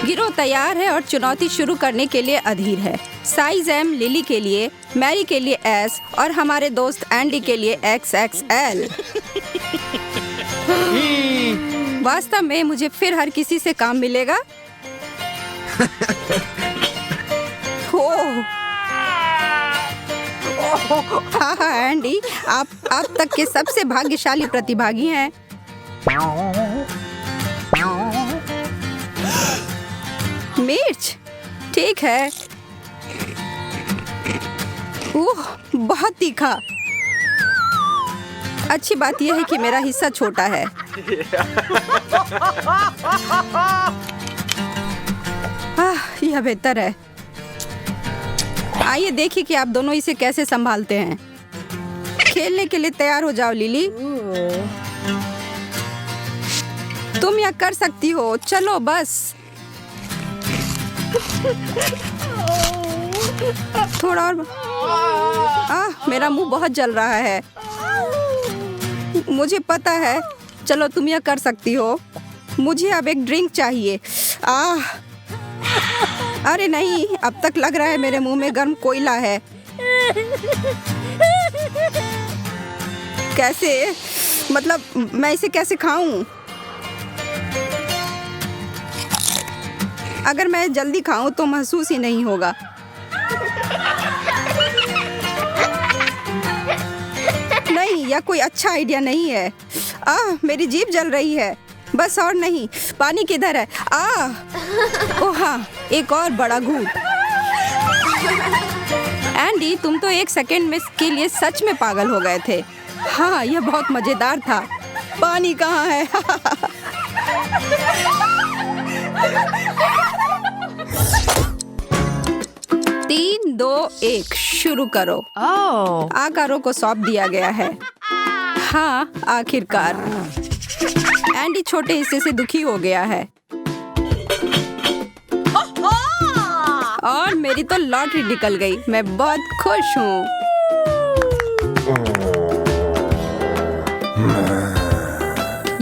गिरोह तैयार है और चुनौती शुरू करने के लिए अधीर है। साइज एम लिली के लिए, मैरी के लिए एस और हमारे दोस्त एंडी के लिए XXL। वास्तव में मुझे फिर हर किसी से काम मिलेगा। हाँ एंडी, आप अब तक के सबसे भाग्यशाली प्रतिभागी हैं। मिर्च, ठीक है। बहुत तीखा। अच्छी बात यह है कि मेरा हिस्सा छोटा है। यह बेहतर है। आइए देखिए कि आप दोनों इसे कैसे संभालते हैं। खेलने के लिए तैयार हो जाओ लिली। तुम यह कर सकती हो। चलो बस थोड़ा और। मेरा मुंह बहुत जल रहा है। मुझे पता है। चलो तुम यह कर सकती हो। मुझे अब एक ड्रिंक चाहिए। अरे नहीं, अब तक लग रहा है मेरे मुंह में गर्म कोयला है। कैसे? मतलब मैं इसे कैसे खाऊं? अगर मैं जल्दी खाऊं तो महसूस ही नहीं होगा। नहीं, यह कोई अच्छा आइडिया नहीं है। मेरी जीभ जल रही है। बस और नहीं। पानी किधर है? ओह हाँ, एक और बड़ा घूंट। एंडी, तुम तो एक सेकंड में के लिए सच में पागल हो गए थे। हाँ, यह बहुत मजेदार था। पानी कहाँ है? 3, 2, 1 शुरू करो। आकारों को सौंप दिया गया है। हाँ, आखिरकार। एंडी छोटे हिस्से से दुखी हो गया है। और मेरी तो लॉटरी निकल गई। मैं बहुत खुश हूँ।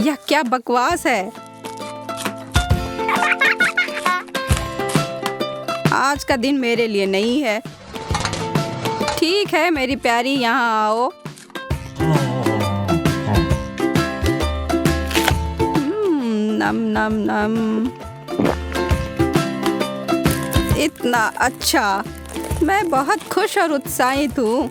यह क्या बकवास है। आज का दिन मेरे लिए नहीं है। ठीक है मेरी प्यारी, यहाँ आओ। नम नम नम। इतना अच्छा। मैं बहुत खुश और उत्साहित हूँ।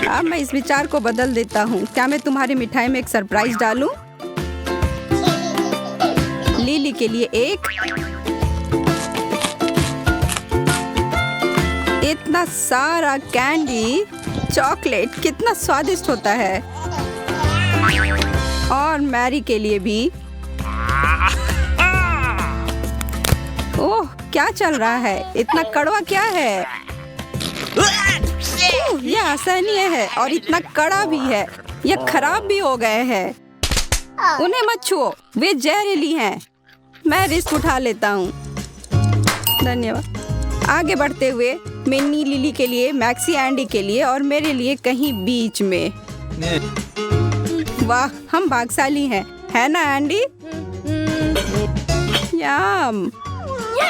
अब मैं इस विचार को बदल देता हूँ। क्या मैं तुम्हारी मिठाई में एक सरप्राइज डालूं? लिली के लिए एक। इतना सारा कैंडी, चॉकलेट कितना स्वादिष्ट होता है। और मैरी के लिए भी। ओह, क्या चल रहा है? इतना कड़वा क्या है? यह असहनीय है और इतना कड़ा भी है। यह खराब भी हो गए हैं। उन्हें मत छुओ, वे जहरीली हैं। मैं रिस्क उठा लेता हूँ। धन्यवाद। आगे बढ़ते हुए मिन्नी लिली के लिए, मैक्सी एंडी के लिए और मेरे लिए कहीं बीच में। वाह, हम भाग्यशाली हैं, है ना एंडी? याम।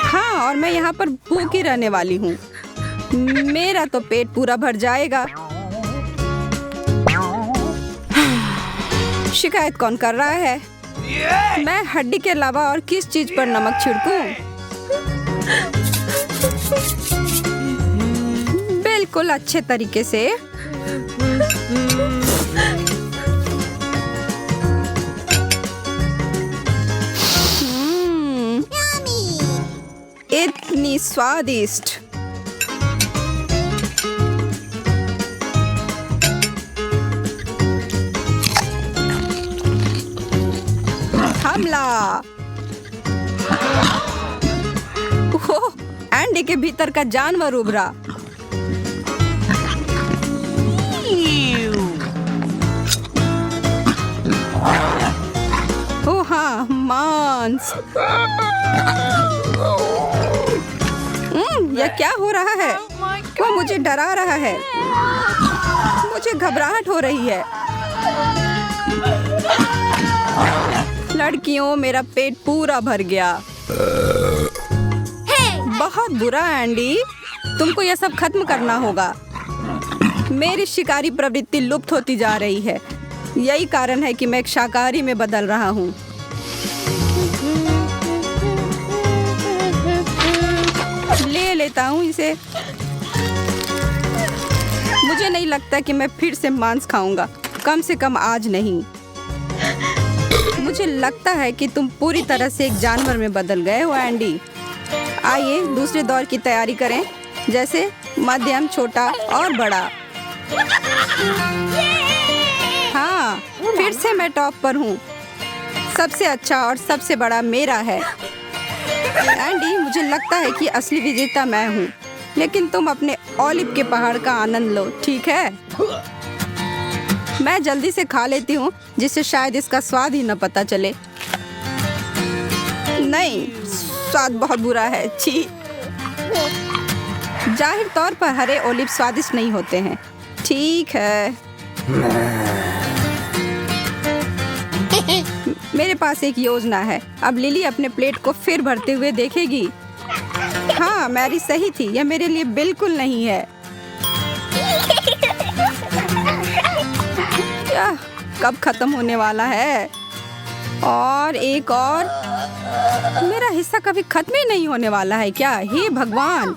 हाँ, और मैं यहाँ पर भूखी रहने वाली हूँ। मेरा तो पेट पूरा भर जाएगा। शिकायत कौन कर रहा है? मैं हड्डी के अलावा और किस चीज पर नमक छिड़कूं? बिल्कुल अच्छे तरीके से। इतनी स्वादिष्ट। हमला। ओह, एंडी के भीतर का जानवर उभरा। ओह हाँ, मांस। यह क्या हो रहा है? वो मुझे डरा रहा है। मुझे मुझे घबराहट हो रही है। लड़कियों, मेरा पेट पूरा भर गया। बहुत बुरा एंडी, तुमको यह सब खत्म करना होगा। मेरी शिकारी प्रवृत्ति लुप्त होती जा रही है। यही कारण है कि मैं एक शाकाहारी में बदल रहा हूँ। ले लेता हूँ इसे। मुझे नहीं लगता कि मैं फिर से मांस खाऊंगा, कम से कम आज नहीं। मुझे लगता है कि तुम पूरी तरह से एक जानवर में बदल गए हो एंडी। आइए दूसरे दौर की तैयारी करें, जैसे मध्यम, छोटा और बड़ा। हाँ, फिर से मैं टॉप पर हूँ। सबसे अच्छा और सबसे बड़ा मेरा है। एंडी, मुझे लगता है कि असली विजेता मैं हूँ, लेकिन तुम अपने ओलिव के पहाड़ का आनंद लो, ठीक है? मैं जल्दी से खा लेती हूँ, जिससे शायद इसका स्वाद ही न पता चले। नहीं, स्वाद बहुत बुरा है। छी। जाहिर तौर पर हरे ओलिव स्वादिष्ट नहीं होते हैं। ठीक है। मेरे पास एक योजना है। अब लिली अपने प्लेट को फिर भरते हुए देखेगी। हाँ, मैरी सही थी, यह मेरे लिए बिल्कुल नहीं है। क्या कब खत्म होने वाला है? और एक और। मेरा हिस्सा कभी खत्म ही नहीं होने वाला है क्या? हे भगवान!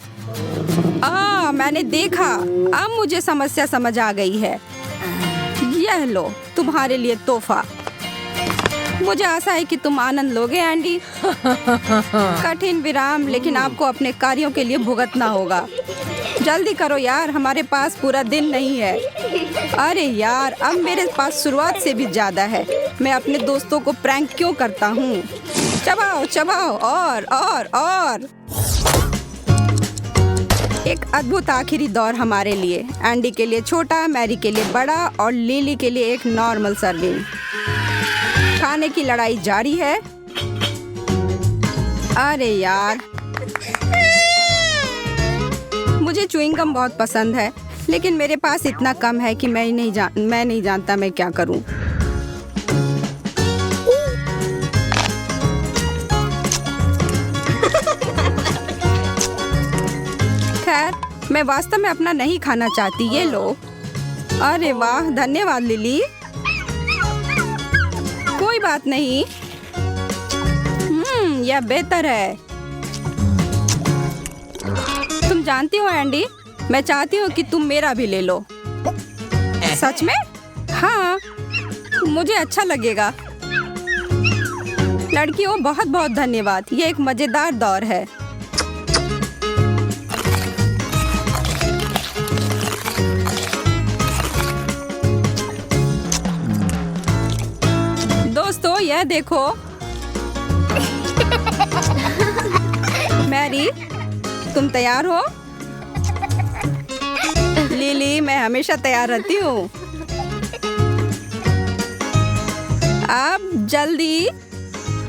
मैंने देखा। अब मुझे समस्या समझ आ गई है। यह लो, तुम्हारे लिए तोहफा। मुझे आशा है कि तुम आनंद लोगे एंडी। कठिन विराम, लेकिन आपको अपने कार्यों के लिए भुगतना होगा। जल्दी करो यार, हमारे पास पूरा दिन नहीं है। अरे यार, अब मेरे पास शुरुआत से भी ज्यादा है। मैं अपने दोस्तों को प्रैंक क्यों करता हूँ? चबाओ चबाओ, और। एक अद्भुत आखिरी दौर हमारे लिए। एंडी के लिए छोटा, मैरी के लिए बड़ा और लिली के लिए एक नॉर्मल सर्विंग। खाने की लड़ाई जारी है। अरे यार, मुझे च्युइंग गम बहुत पसंद है, लेकिन मेरे पास इतना कम है कि मैं नहीं जानता मैं क्या करूं। खैर, मैं वास्तव में अपना नहीं खाना चाहती। ये लो। अरे वाह, धन्यवाद लिली। कोई बात नहीं। यह बेहतर है। तुम जानती हो एंडी, मैं चाहती हूँ कि तुम मेरा भी ले लो। सच में? हाँ, मुझे अच्छा लगेगा। लड़कियों, बहुत बहुत धन्यवाद। ये एक मजेदार दौर है। दोस्तों, यह देखो। मैरी, तुम तैयार हो? लिली, मैं हमेशा तैयार रहती हूँ। अब जल्दी।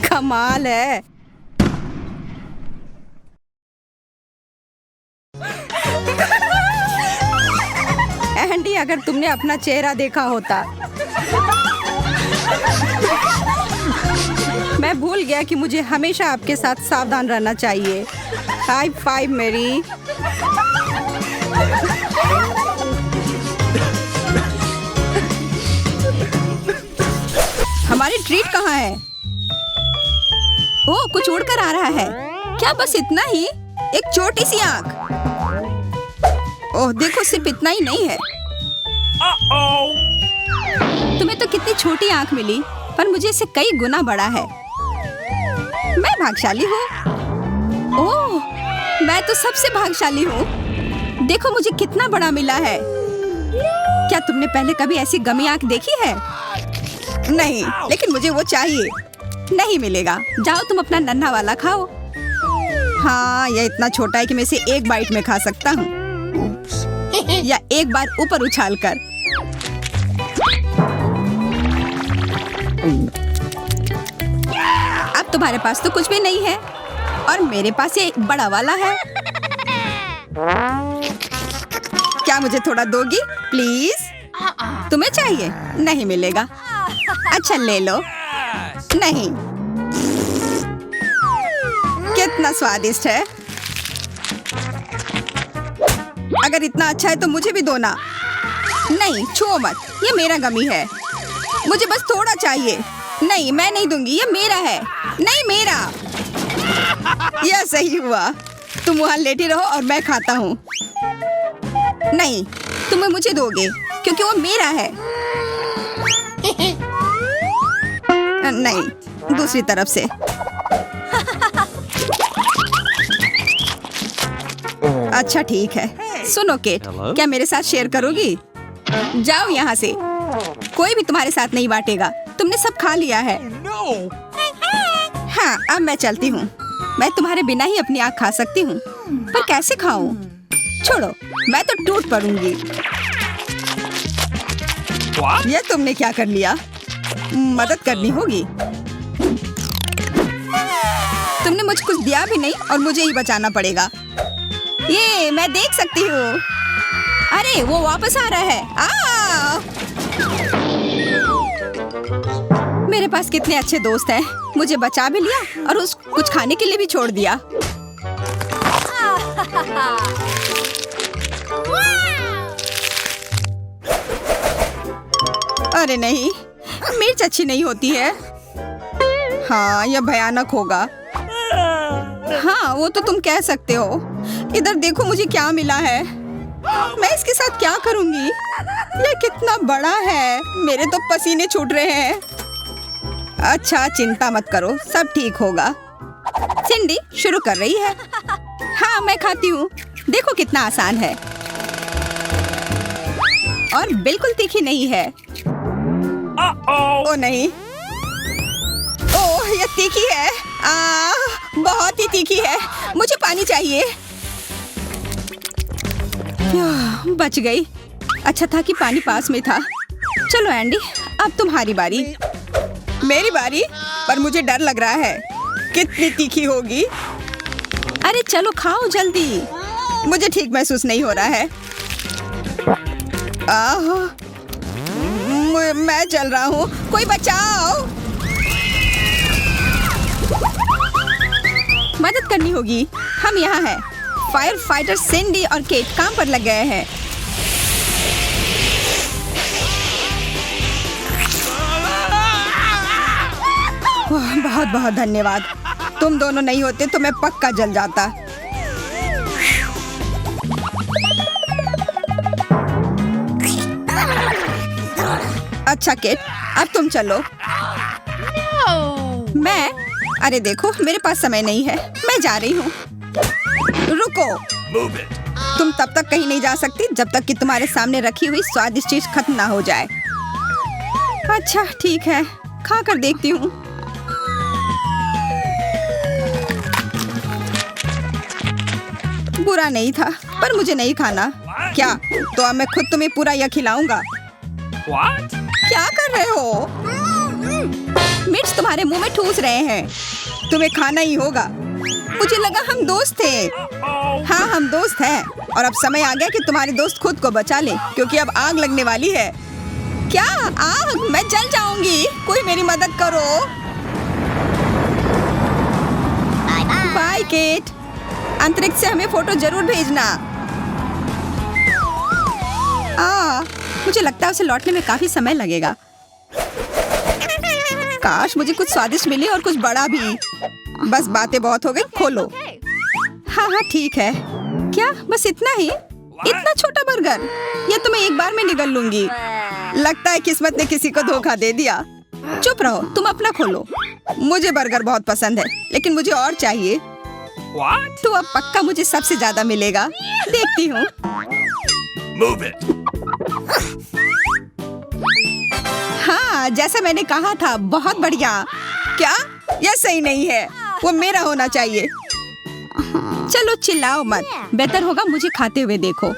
कमाल है। एंडी, अगर तुमने अपना चेहरा देखा होता। मैं भूल गया कि मुझे हमेशा आपके साथ सावधान रहना चाहिए। हाई फाइव मेरी। हमारी ट्रीट कहाँ है? ओह, कुछ उड़कर आ रहा है। क्या बस इतना ही? एक छोटी सी आंख। ओह देखो, सिर्फ इतना ही नहीं है। तुम्हें तो कितनी छोटी आंख मिली, पर मुझे इससे कई गुना बड़ा है। मैं भाग्यशाली हूँ। ओह, मैं तो सबसे भाग्यशाली हूँ। देखो मुझे कितना बड़ा मिला है। क्या तुमने पहले कभी ऐसी गमी आंख देखी है? नहीं, लेकिन मुझे वो चाहिए। नहीं मिलेगा। जाओ तुम अपना नन्हा वाला खाओ। हाँ, यह इतना छोटा है कि मैं इसे एक बाइट में खा सकता हूँ, या एक बार ऊपर उछाल कर। अब तुम्हारे पास तो कुछ भी नहीं है, और मेरे पास ये बड़ा वाला है। क्या मुझे थोड़ा दोगी प्लीज? तुम्हें चाहिए? नहीं मिलेगा। अच्छा ले लो। नहीं। कितना स्वादिष्ट है। अगर इतना अच्छा है तो मुझे भी दो ना। नहीं, छुओ मत, ये मेरा गमी है। मुझे बस थोड़ा चाहिए। नहीं, मैं नहीं दूंगी, ये मेरा है। नहीं, मेरा। यह सही हुआ। तुम वहाँ लेटी रहो और मैं खाता हूँ। नहीं, तुम्हें मुझे दोगे क्योंकि वो मेरा है। नहीं, दूसरी तरफ से। अच्छा ठीक है। सुनो केट, क्या मेरे साथ शेयर करोगी? जाओ यहाँ से। कोई भी तुम्हारे साथ नहीं बांटेगा। तुमने सब खा लिया है। हाँ, अब मैं चलती हूँ। मैं तुम्हारे बिना ही अपनी आँख खा सकती हूँ, पर कैसे खाऊं? छोड़ो, मैं तो टूट पड़ूंगी। ये तुमने क्या कर लिया? मदद करनी होगी। तुमने मुझे कुछ दिया भी नहीं और मुझे ही बचाना पड़ेगा। ये मैं देख सकती हूँ। अरे वो वापस आ रहा है। मेरे पास कितने अच्छे दोस्त हैं। मुझे बचा भी लिया और उस कुछ खाने के लिए भी छोड़ दिया। अरे नहीं, मिर्च अच्छी नहीं होती है। हाँ, यह भयानक होगा। हाँ, वो तो तुम कह सकते हो। इधर देखो मुझे क्या मिला है। मैं इसके साथ क्या करूंगी? यह कितना बड़ा है। मेरे तो पसीने छूट रहे हैं। अच्छा, चिंता मत करो, सब ठीक होगा। सिंडी शुरू कर रही है। हाँ, मैं खाती हूँ। देखो कितना आसान है और बिल्कुल तीखी नहीं है। ओ नहीं, ओह यह तीखी है। बहुत ही तीखी है। मुझे पानी चाहिए। बच गई। अच्छा था कि पानी पास में था। चलो एंडी, अब तुम्हारी बारी। मेरी बारी? पर मुझे डर लग रहा है। कितनी तीखी होगी? अरे चलो खाओ जल्दी। मुझे ठीक महसूस नहीं हो रहा है। मैं जल रहा हूँ। कोई बचाओ। मदद करनी होगी। हम यहाँ हैं। फायर फाइटर सिंडी और केट काम पर लग गए हैं। बहुत बहुत धन्यवाद। तुम दोनों नहीं होते तो मैं पक्का जल जाता। अच्छा केट, अब तुम चलो। मैं? अरे देखो, मेरे पास समय नहीं है। मैं जा रही हूँ। रुको। तुम तब तक कहीं नहीं जा सकती जब तक कि तुम्हारे सामने रखी हुई स्वादिष्ट चीज खत्म ना हो जाए। अच्छा ठीक है, खा कर देखती हूँ। बुरा नहीं था, पर मुझे नहीं खाना। क्या? तो अब मैं खुद तुम्हें पूरा यह खिलाऊंगा। क्या कर रहे हो? मिर्च तुम्हारे मुंह में ठूस रहे हैं। तुम्हें खाना ही होगा। मुझे लगा हम दोस्त थे। हाँ, हम दोस्त हैं और अब समय आ गया कि तुम्हारे दोस्त खुद को बचा ले, क्योंकि अब आग लगने वाली है। क्या आग? मैं जल जाऊंगी। कोई मेरी मदद करो। By Kate. अंतरिक्ष से हमें फोटो जरूर भेजना। मुझे लगता है उसे लौटने में काफी समय लगेगा। काश मुझे कुछ स्वादिष्ट मिले और कुछ बड़ा भी। बस बातें बहुत हो गई। खोलो। हाँ हाँ ठीक है। क्या बस इतना ही? इतना छोटा बर्गर? ये तो मैं एक बार में निगल लूंगी। लगता है किस्मत ने किसी को धोखा दे दिया। चुप रहो, तुम अपना खोलो। मुझे बर्गर बहुत पसंद है, लेकिन मुझे और चाहिए। तो अब पक्का मुझे सबसे ज्यादा मिलेगा। देखती हूँ। हाँ, जैसा मैंने कहा था, बहुत बढ़िया। क्या? यह सही नहीं है। वो मेरा होना चाहिए। चलो चिल्लाओ मत। बेहतर होगा मुझे खाते हुए देखो।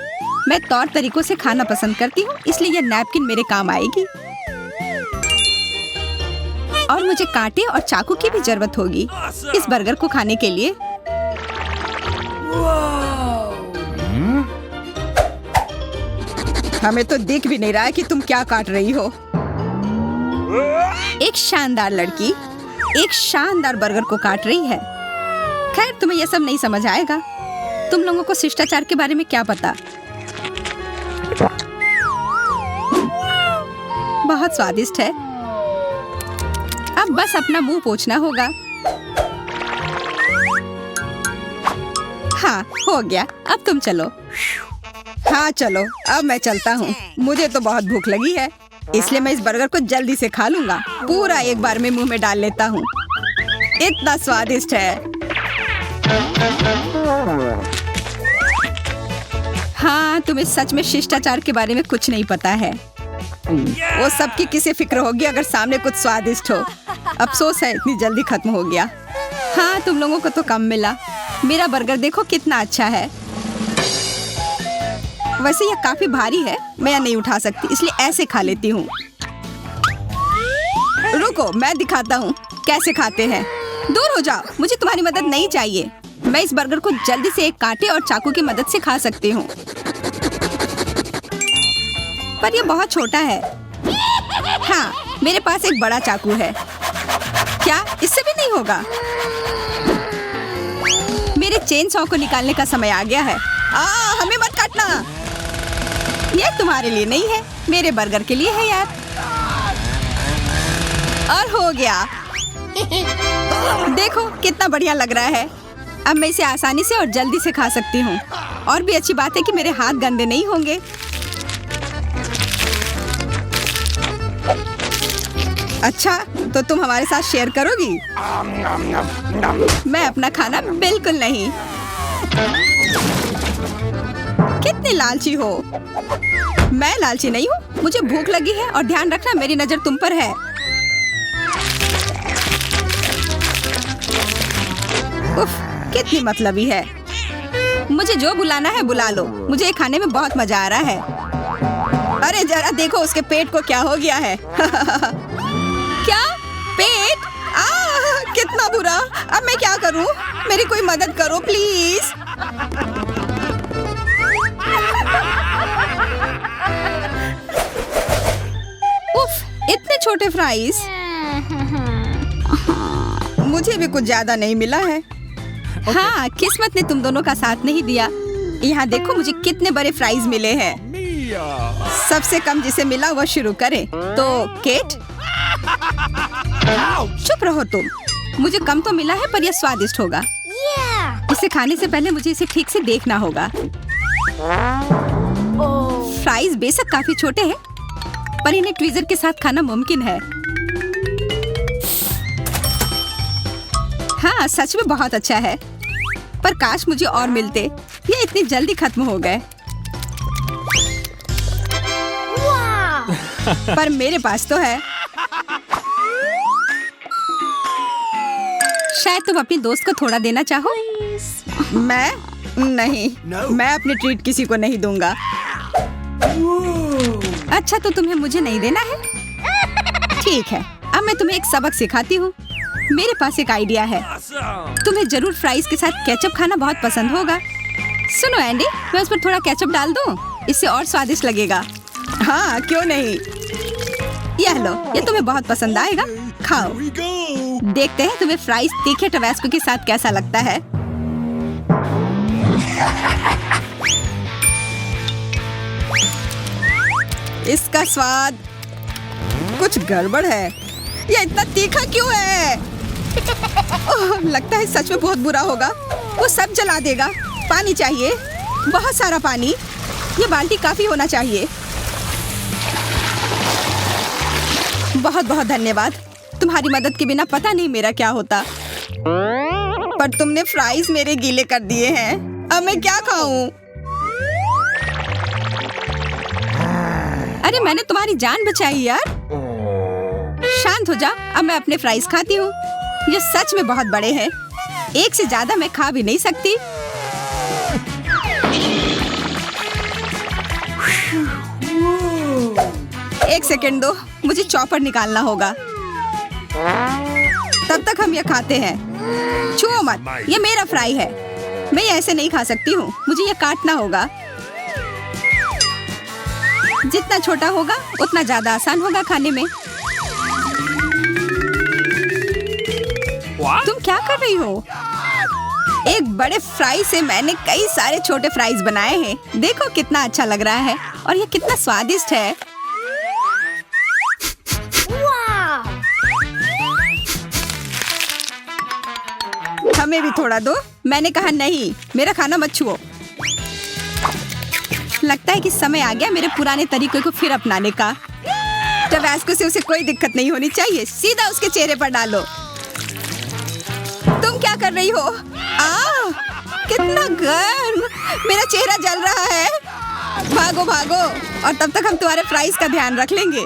मैं तौर तरीकों से खाना पसंद करती हूँ, इसलिए यह नैपकिन मेरे काम आएगी। और मुझे कांटे और चाकू की भी जरूरत होगी इस बर्गर को खाने के लिए। हमें तो दिख भी नहीं रहा है कि तुम क्या काट रही हो। एक शानदार लड़की एक शानदार बर्गर को काट रही है। खैर, तुम्हें यह सब नहीं समझ आएगा। तुम लोगों को शिष्टाचार के बारे में क्या पता। बहुत स्वादिष्ट है। अब बस अपना मुंह पोंछना होगा। हाँ, हो गया। अब तुम चलो। हाँ चलो, अब मैं चलता हूँ। मुझे तो बहुत भूख लगी है, इसलिए मैं इस बर्गर को जल्दी से खा लूंगा। पूरा एक बार में मुंह में डाल लेता हूँ। इतना स्वादिष्ट है। हाँ, तुम्हें सच में शिष्टाचार के बारे में कुछ नहीं पता है। वो सबकी किसे फिक्र होगी अगर सामने कुछ स्वादिष्ट हो। अफसोस है इतनी जल्दी खत्म हो गया। हाँ, तुम लोगों को तो कम मिला। मेरा बर्गर देखो कितना अच्छा है। वैसे यह काफी भारी है, मैं यह नहीं उठा सकती, इसलिए ऐसे खा लेती हूँ। रुको, मैं दिखाता हूँ कैसे खाते हैं। दूर हो जाओ, मुझे तुम्हारी मदद नहीं चाहिए। मैं इस बर्गर को जल्दी से एक कांटे और चाकू की मदद से खा सकती हूँ, पर यह बहुत छोटा है। हाँ, मेरे पास एक बड़ा चाकू है। क्या इससे भी नहीं होगा? मेरे चेन सॉ को निकालने का समय आ गया है। हमें मत काटना। यह तुम्हारे लिए नहीं है, मेरे बर्गर के लिए है यार। और हो गया। देखो कितना बढ़िया लग रहा है। अब मैं इसे आसानी से और जल्दी से खा सकती हूँ। और भी अच्छी बात है कि मेरे हाथ गंदे नहीं होंगे। अच्छा, तो तुम हमारे साथ शेयर करोगी? मैं अपना खाना बिल्कुल नहीं। कितनी लालची हो। मैं लालची नहीं हूँ, मुझे भूख लगी है और ध्यान रखना मेरी नजर तुम पर है। उफ, कितनी मतलबी है। मुझे जो बुलाना है बुला लो, मुझे ये खाने में बहुत मजा आ रहा है। अरे जरा देखो उसके पेट को क्या हो गया है। क्या पेट? कितना बुरा। अब मैं क्या करूं? मेरी कोई मदद करो प्लीज। उफ, इतने छोटे फ्राइज। मुझे भी कुछ ज्यादा नहीं मिला है। हाँ, किस्मत ने तुम दोनों का साथ नहीं दिया। यहाँ देखो मुझे कितने बड़े फ्राइज मिले हैं। सबसे कम जिसे मिला वह शुरू करे। तो केट, चुप रहो तुम। मुझे कम तो मिला है पर यह स्वादिष्ट होगा। इसे खाने से पहले मुझे इसे ठीक से देखना होगा। फ्राइज बेशक काफी छोटे हैं, पर इन्हें ट्वीजर के साथ खाना मुमकिन है। हाँ, सच में बहुत अच्छा है, पर काश मुझे और मिलते। ये इतनी जल्दी खत्म हो गए। पर मेरे पास तो है। शायद तुम अपनी दोस्त को थोड़ा देना चाहो। मैं नहीं, मैं अपनी ट्रीट किसी को नहीं दूंगा। अच्छा, तो तुम्हें मुझे नहीं देना है? ठीक है, अब मैं तुम्हें एक सबक सिखाती हूँ। मेरे पास एक आइडिया है। तुम्हें जरूर फ्राइज के साथ केचप खाना बहुत पसंद होगा। सुनो एंडी, मैं उस पर थोड़ा केचप डाल दूँ, इससे और स्वादिष्ट लगेगा। हाँ, क्यों नहीं। यह लो, ये तुम्हें बहुत पसंद आएगा। खाओ। देखते हैं तुम्हें फ्राइज तीखे टबैस्को के साथ कैसा लगता है। इसका स्वाद कुछ गड़बड़ है। यह इतना तीखा क्यों है? ओह, लगता है सच में बहुत बुरा होगा। वो सब जला देगा। पानी चाहिए, बहुत सारा पानी। ये बाल्टी काफी होना चाहिए। बहुत बहुत धन्यवाद। तुम्हारी मदद के बिना पता नहीं मेरा क्या होता। पर तुमने फ्राइज मेरे गीले कर दिए हैं। अब मैं क्या खाऊं? अरे मैंने तुम्हारी जान बचाई यार। शांत हो जा, अब मैं अपने फ्राइज खाती हूँ। ये सच में बहुत बड़े हैं। एक से ज्यादा मैं खा भी नहीं सकती। एक सेकंड दो, मुझे चॉपर निकालना होगा। तब तक हम ये खाते हैं। छुओ मत, ये मेरा फ्राई है। मैं ये ऐसे नहीं खा सकती हूँ, मुझे ये काटना होगा। जितना छोटा होगा उतना ज्यादा आसान होगा खाने में। तुम क्या कर रही हो? एक बड़े फ्राई से मैंने कई सारे छोटे फ्राइज बनाए हैं। देखो कितना अच्छा लग रहा है और ये कितना स्वादिष्ट है। हमें भी थोड़ा दो। मैंने कहा नहीं, मेरा खाना मत छुओ। लगता है कि समय आ गया मेरे पुराने तरीकों को फिर अपनाने का। टबैस्को से उसे कोई दिक्कत नहीं होनी चाहिए। सीधा उसके चेहरे पर डालो। तुम क्या कर रही हो? कितना गर्म! मेरा चेहरा जल रहा है। भागो भागो, और तब तक हम तुम्हारे फ्राइज का ध्यान रख लेंगे।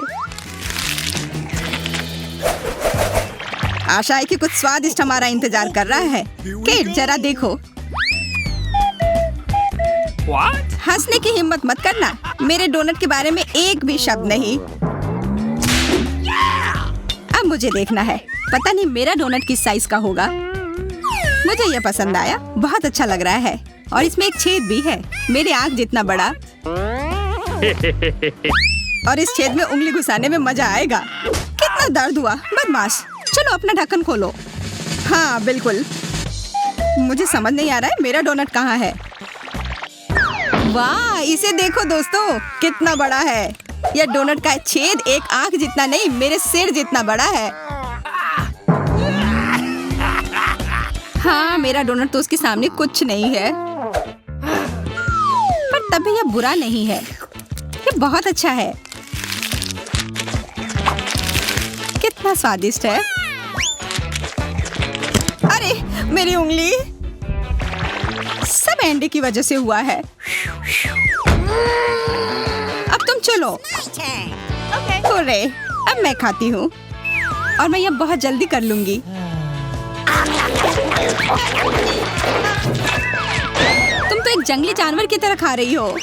आशा है कि कुछ स्वादिष्ट हमारा इंतजार कर रहा है। केट, जरा देखो। हंसने की हिम्मत मत करना। मेरे डोनट के बारे में एक भी शब्द नहीं। अब मुझे देखना है। पता नहीं मेरा डोनट किस साइज का होगा। मुझे यह पसंद आया, बहुत अच्छा लग रहा है। और इसमें एक छेद भी है, मेरी आंख जितना बड़ा। और इस छेद में उंगली घुसाने में मजा आएगा। कितना दर्द हुआ, बदमाश। चलो अपना ढक्कन खोलो। हाँ बिल्कुल। मुझे समझ नहीं आ रहा है मेरा डोनट कहाँ है। वाह, इसे देखो दोस्तों, कितना बड़ा है। यह डोनट का छेद एक आंख जितना नहीं, मेरे सिर जितना बड़ा है। हाँ, मेरा डोनट तो उसके सामने कुछ नहीं है, पर तभी यह बुरा नहीं है। ये बहुत अच्छा है। कितना स्वादिष्ट है। अरे मेरी उंगली! सब एंडी की वजह से हुआ है। अब तुम चलो। ओरे, अब मैं खाती हूँ और मैं यह बहुत जल्दी कर लूंगी। तुम तो एक जंगली जानवर की तरह खा रही हो।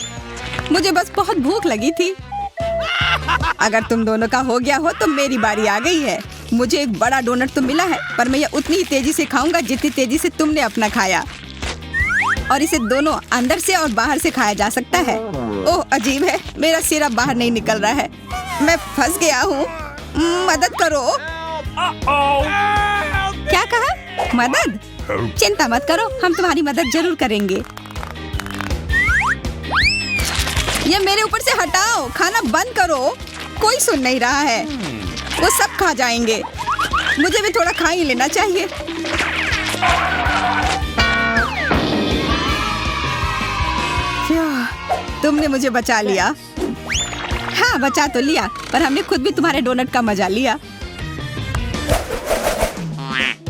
मुझे बस बहुत भूख लगी थी। अगर तुम दोनों का हो गया हो तो मेरी बारी आ गई है। मुझे एक बड़ा डोनट तो मिला है, पर मैं यह उतनी ही तेजी से खाऊंगा जितनी तेजी से तुमने अपना खाया। और इसे दोनों अंदर से और बाहर से खाया जा सकता है। ओह अजीब है, मेरा सिर अब बाहर नहीं निकल रहा है। मैं फंस गया हूँ। मदद करो। क्या कहा? मदद? चिंता मत करो, हम तुम्हारी मदद जरूर करेंगे। ये मेरे ऊपर से हटाओ। खाना बंद करो। कोई सुन नहीं रहा है। वो सब खा जाएंगे। मुझे भी थोड़ा खा ही लेना चाहिए। तुमने मुझे बचा लिया। हाँ, बचा तो लिया, पर हमने खुद भी तुम्हारे डोनट का मजा लिया।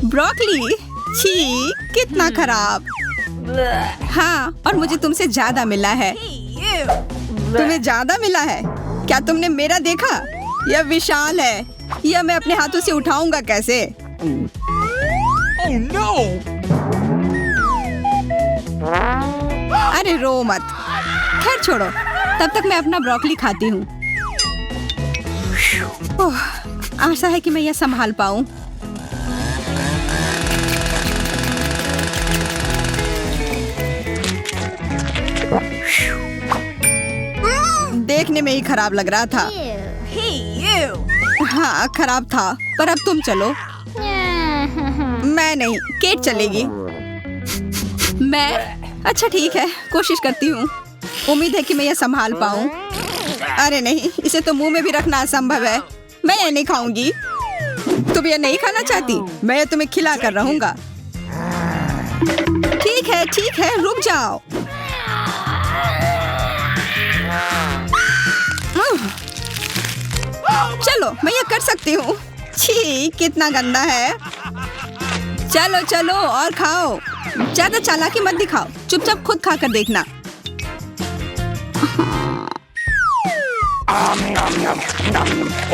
ब्रोकली, छी, कितना खराब। हाँ, और मुझे तुमसे ज्यादा मिला है। तुम्हें ज्यादा मिला है? क्या तुमने मेरा देखा? यह विशाल है। यह मैं अपने हाथों से उठाऊंगा कैसे? Oh, no! अरे रो मत। खैर छोड़ो, तब तक मैं अपना ब्रोकली खाती हूँ। आशा है कि मैं यह संभाल पाऊँ। देखने में ही खराब लग रहा था। हाँ, खराब था, पर अब तुम चलो। मैं नहीं, केट चलेगी। मैं? अच्छा ठीक है, कोशिश करती हूँ। उम्मीद है कि मैं यह संभाल पाऊँ। अरे नहीं, इसे तो मुंह में भी रखना असंभव है। मैं ये नहीं खाऊंगी। तुम ये नहीं खाना चाहती? मैं तुम्हें खिला कर रहूंगा। ठीक है, रुक जाओ। चलो, मैं ये कर सकती हूँ। छी, कितना गंदा है। चलो चलो और खाओ। ज्यादा चालाकी मत दिखाओ, चुपचाप खुद खा कर देखना।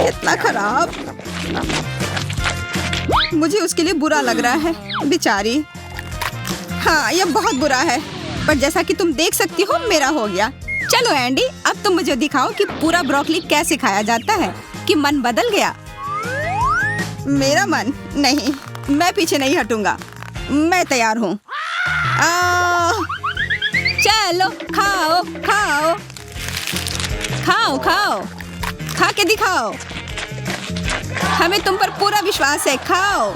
इतना खराब। मुझे उसके लिए बुरा लग रहा है, बेचारी। हाँ, यह बहुत बुरा है, पर जैसा कि तुम देख सकती हो, मेरा हो गया। चलो एंडी, अब तुम मुझे दिखाओ कि पूरा ब्रोकली कैसे खाया जाता है। कि मन बदल गया? मेरा मन? नहीं, मैं पीछे नहीं हटूंगा। मैं तैयार हूँ। चलो खाओ खाओ। खाओ खाओ, खा के दिखाओ। हमें तुम पर पूरा विश्वास है, खाओ।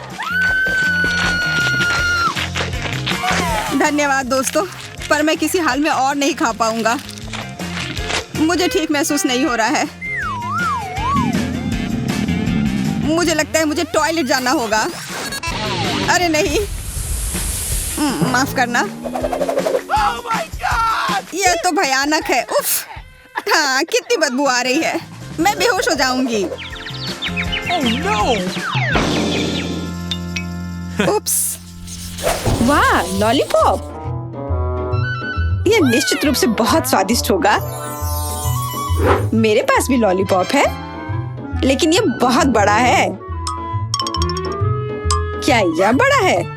धन्यवाद दोस्तों, पर मैं किसी हाल में और नहीं खा पाऊंगा। मुझे ठीक महसूस नहीं हो रहा है। मुझे लगता है मुझे टॉयलेट जाना होगा। अरे नहीं, माफ करना। Oh my God! यह तो भयानक है। उफ, हाँ, कितनी बदबू आ रही है। मैं बेहोश हो जाऊंगी। Oh no! उप्स, वाह, लॉलीपॉप। यह निश्चित रूप से बहुत स्वादिष्ट होगा। मेरे पास भी लॉलीपॉप है, लेकिन यह बहुत बड़ा है। क्या यह बड़ा है?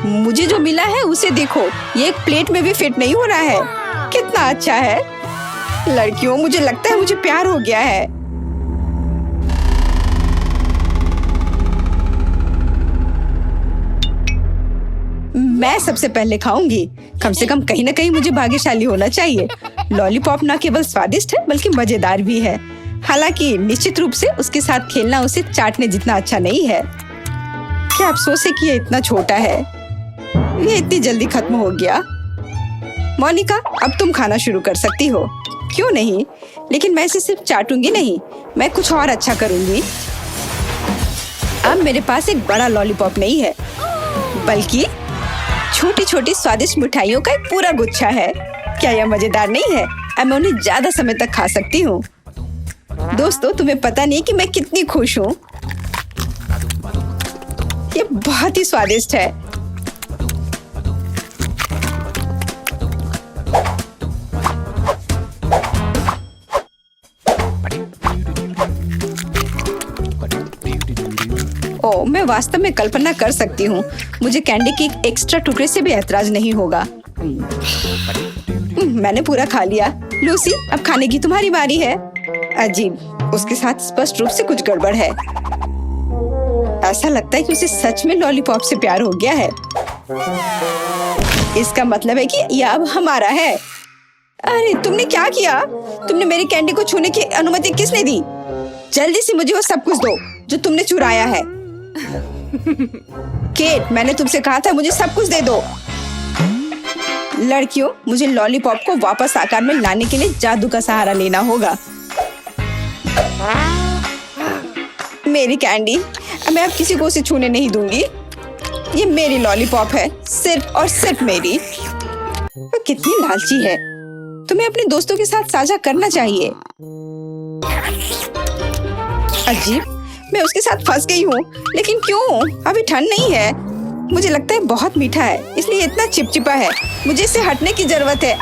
मुझे जो मिला है उसे देखो, ये एक प्लेट में भी फिट नहीं हो रहा है। कितना अच्छा है। लड़कियों, मुझे लगता है मुझे प्यार हो गया है। मैं सबसे पहले खाऊंगी। कम से कम कहीं ना कहीं मुझे भाग्यशाली होना चाहिए। लॉलीपॉप न केवल स्वादिष्ट है बल्कि मजेदार भी है। हालांकि निश्चित रूप से उसके साथ खेलना उसे चाटने जितना अच्छा नहीं है। क्या अफसोस है कि ये इतना छोटा है। ये इतनी जल्दी खत्म हो गया। मोनिका, अब तुम खाना शुरू कर सकती हो। क्यों नहीं, लेकिन मैं इसे सिर्फ चाटूंगी नहीं, मैं कुछ और अच्छा करूंगी। अब मेरे पास एक बड़ा लॉलीपॉप नहीं है, बल्कि छोटी छोटी स्वादिष्ट मिठाइयों का एक पूरा गुच्छा है। क्या यह मजेदार नहीं है? अब मैं उन्हें ज्यादा समय तक खा सकती हूँ। दोस्तों, तुम्हें पता नहीं कि मैं कितनी खुश हूँ। ये बहुत ही स्वादिष्ट है। ओ, मैं वास्तव में कल्पना कर सकती हूँ। मुझे कैंडी के एक एक्स्ट्रा टुकड़े से भी ऐतराज नहीं होगा। मैंने पूरा खा लिया। लूसी, अब खाने की तुम्हारी बारी है। अजीब, उसके साथ स्पष्ट रूप से कुछ गड़बड़ है। ऐसा लगता है कि उसे सच में लॉलीपॉप से प्यार हो गया है। इसका मतलब है कि यह अब हमारा है। अरे, तुमने क्या किया? तुमने मेरी कैंडी को छूने की अनुमति किसने दी? जल्दी से मुझे वो सब कुछ दो जो तुमने चुराया है। केट, मैंने तुमसे कहा था मुझे सब कुछ दे दो। लड़कियों, मुझे लॉलीपॉप को वापस आकार में लाने के लिए जादू का सहारा लेना होगा। मेरी कैंडी, मैं अब किसी को उसे छूने नहीं दूंगी। ये मेरी लॉलीपॉप है, सिर्फ और सिर्फ मेरी। वो कितनी लालची है। तुम्हें अपने दोस्तों के साथ साझा करना चाहिए। अजीब, मैं उसके साथ फंस गई हूँ। लेकिन क्यों? अभी ठंड नहीं है। मुझे लगता है बहुत मीठा है, इसलिए इतना चिपचिपा है। मुझे इससे हटने की जरूरत है।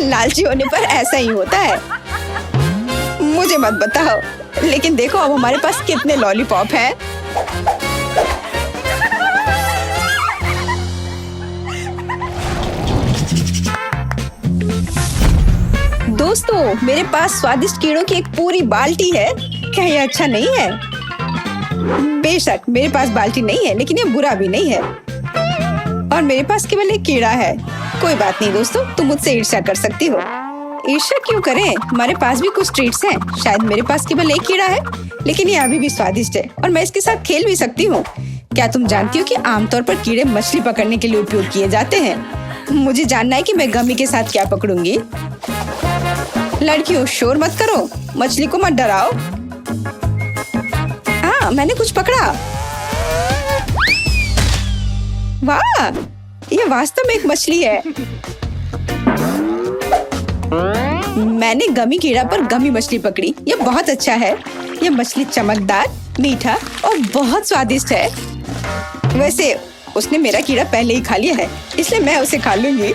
लालची होने पर ऐसा ही होता है। मुझे मत बताओ, लेकिन देखो अब हमारे पास कितने लॉलीपॉप हैं। दोस्तों, मेरे पास स्वादिष्ट कीड़ों की एक पूरी बाल्टी है। क्या यह अच्छा नहीं है? बेशक मेरे पास बाल्टी नहीं है, लेकिन यह बुरा भी नहीं है। और मेरे पास केवल एक कीड़ा है। कोई बात नहीं दोस्तों, तुम मुझसे ईर्ष्या कर सकती हो। ईर्ष्या क्यों करें? हमारे पास भी कुछ ट्रीट्स हैं। शायद मेरे पास केवल एक कीड़ा है, लेकिन ये अभी भी स्वादिष्ट है और मैं इसके साथ खेल भी सकती हूँ। क्या तुम जानती हो कि आमतौर पर कीड़े मछली पकड़ने के लिए उपयोग किए जाते हैं? मुझे जानना है कि मैं गमी के साथ क्या पकड़ूंगी। लड़कियों, शोर मत करो, मछली को मत डराओ। हाँ, मैंने कुछ पकड़ा। वाह, ये वास्तव में एक मछली है। मैंने गमी कीड़ा पर गमी मछली पकड़ी। ये बहुत अच्छा है। ये मछली चमकदार, मीठा और बहुत स्वादिष्ट है। वैसे उसने मेरा कीड़ा पहले ही खा लिया है, इसलिए मैं उसे खा लूंगी।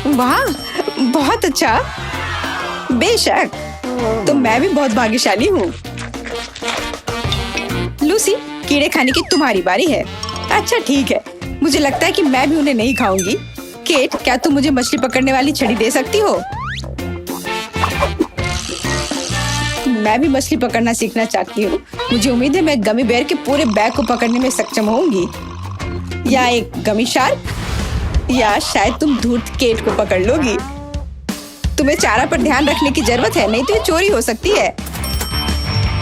वाह, बहुत अच्छा। बेशक, तो मैं भी बहुत भाग्यशाली हूँ। लूसी, कीड़े खाने की तुम्हारी बारी है। अच्छा ठीक है, मुझे लगता है कि मैं भी उन्हें नहीं खाऊंगी। केट, क्या तुम मुझे मछली पकड़ने वाली छड़ी दे सकती हो? मैं भी मछली पकड़ना सीखना चाहती हूँ। मुझे उम्मीद है मैं गमी बेयर के पूरे बैग को पकड़ने में सक्षम होंगी। या एक गमी शार्क, या शायद तुम धूर्त केट को पकड़ लोगी। तुम्हें चारा पर ध्यान रखने की जरूरत है, नहीं तो ये चोरी हो सकती है।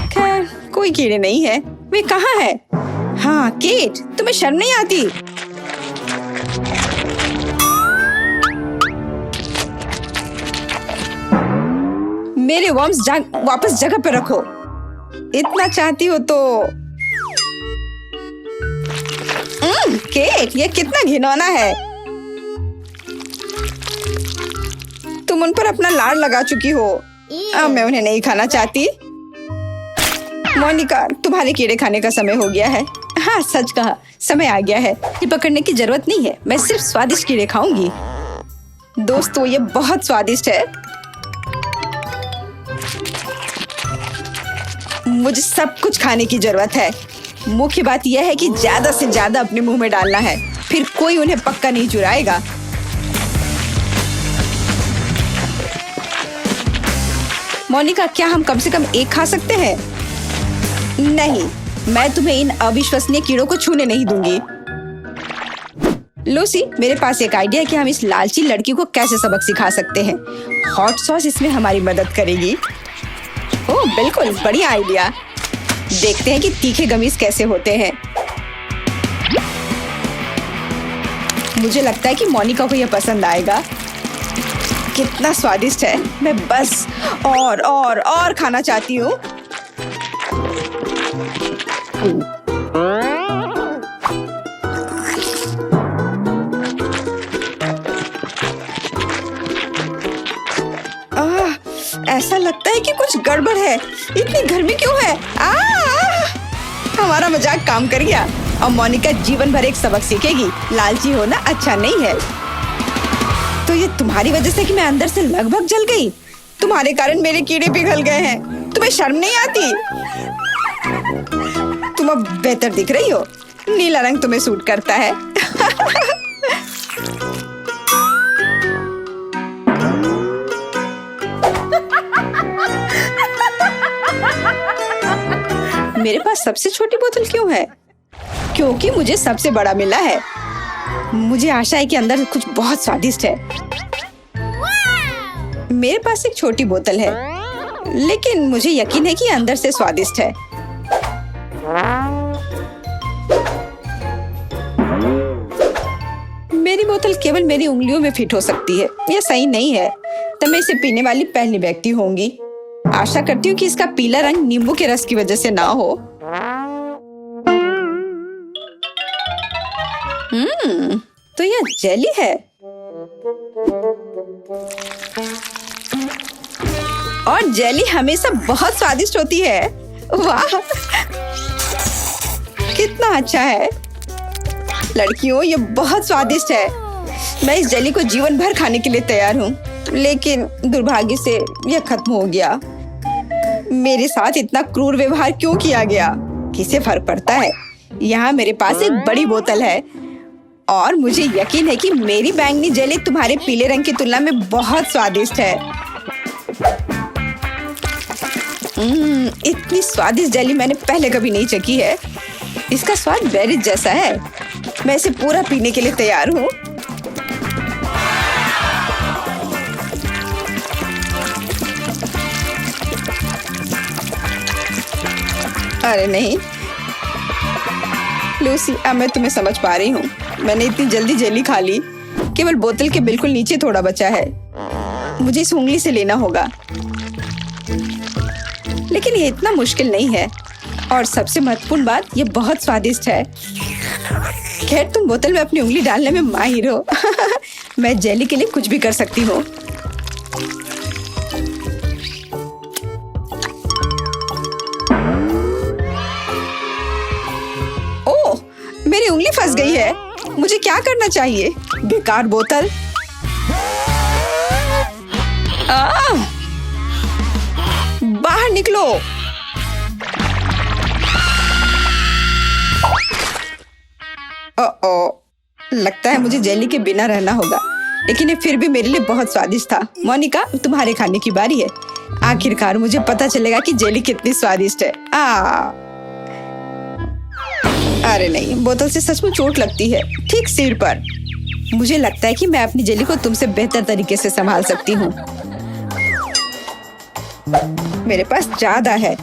खैर कोई कीड़े नहीं है। वे कहाँ है? हाँ केट, तुम्हें शर्म नहीं आती? मेरे वर्म्स वापस जगह पर रखो। इतना चाहती हो तो। केट, ये कितना घिनौना है। तुम उन पर अपना लाड़ लगा चुकी हो। अब मैं उन्हें नहीं खाना चाहती। मोनिका, तुम्हारे कीड़े खाने का समय हो गया है। हाँ सच कहा, समय आ गया है। ये पकड़ने की जरूरत नहीं है, मैं सिर्फ स्वादिष्ट कीड़े खाऊंगी। दोस्तों ये बहुत स्वादिष्ट है। मुझे सब कुछ खाने की जरूरत है। मुख्य बात यह है कि ज्यादा से ज्यादा अपने मुंह में डालना है, फिर कोई उन्हें पक्का नहीं चुराएगा। मोनिका, क्या हम कम से कम एक खा सकते हैं? नहीं, मैं तुम्हें इन अविश्वसनीय कीड़ों को छूने नहीं दूंगी। लूसी, मेरे पास एक आइडिया है कि हम इस लालची लड़की को कैसे सबक सिखा सकते हैं। हॉट सॉस इसमें हमारी मदद करेगी। ओह बिल्कुल, बढ़िया आइडिया। देखते हैं कि तीखे गमीज कैसे होते हैं। मुझे लगता है कि मोनिका को यह पसंद आएगा। कितना स्वादिष्ट है। मैं बस और खाना चाहती हूँ। ऐसा लगता है कि कुछ गड़बड़ है। इतनी गर्मी क्यों है? हमारा मजाक काम कर गया और मोनिका जीवन भर एक सबक सीखेगी। लालची होना अच्छा नहीं है। तो ये तुम्हारी वजह से कि मैं अंदर से लगभग जल गई। तुम्हारे कारण मेरे कीड़े पिघल गए हैं। तुम्हें शर्म नहीं आती? तुम अब बेहतर दिख रही हो। नीला रंग तुम्हें सूट करता है। मेरे पास सबसे छोटी बोतल क्यों है? क्योंकि मुझे सबसे बड़ा मिला है। मुझे आशा है कि अंदर कुछ बहुत स्वादिष्ट है। मेरे पास एक छोटी बोतल है, लेकिन मुझे यकीन है कि अंदर से स्वादिष्ट है। मेरी बोतल केवल मेरी उंगलियों में फिट हो सकती है। यह सही नहीं है। तो मैं इसे पीने वाली पहली व्यक्ति होंगी। आशा करती हूँ कि इसका पीला रंग नींबू के रस की वजह से ना हो। तो यह जेली है और जेली हमेशा बहुत स्वादिष्ट होती है। वाह, कितना अच्छा है। लड़कियों, ये बहुत स्वादिष्ट है। मैं इस जेली को जीवन भर खाने के लिए तैयार हूँ, लेकिन दुर्भाग्य से यह खत्म हो गया। मेरे साथ इतना क्रूर व्यवहार क्यों किया गया? किसे फर्क पड़ता है? यहाँ मेरे पास एक बड़ी बोतल है और मुझे यकीन है कि मेरी बैंगनी जेली तुम्हारे पीले रंग की तुलना में बहुत स्वादिष्ट है। इतनी स्वादिष्ट जेली मैंने पहले कभी नहीं चखी है। इसका स्वाद बेरीज जैसा है। मैं इसे पूरा पीने के लिए तैयार हूँ। अरे नहीं लूसी, अब मैं तुम्हें समझ पा रही हूँ। मैंने इतनी जल्दी जेली खा ली। केवल बोतल के बिल्कुल नीचे थोड़ा बचा है। मुझे इस उंगली से लेना होगा, लेकिन ये इतना मुश्किल नहीं है। और सबसे महत्वपूर्ण बात, ये बहुत स्वादिष्ट है। खैर, तुम बोतल में अपनी उंगली डालने में माहिर हो। मैं जेली के लिए कुछ भी कर सकती हूँ। ओह, मेरी उंगली फंस गई है। मुझे क्या करना चाहिए? बेकार बोतल। बाहर निकलो। लगता है मुझे जेली के बिना रहना होगा, लेकिन ये फिर भी मेरे लिए बहुत स्वादिष्ट था। मोनिका, तुम्हारे खाने की बारी है। आखिरकार मुझे पता चलेगा कि जेली कितनी स्वादिष्ट है। अरे नहीं, बोतल से सचमुच चोट लगती है, ठीक सिर पर। मुझे लगता है कि मैं अपनी जेली को तुमसे बेहतर तरीके से संभाल सकती हूँ। मेरे पास ज्यादा है,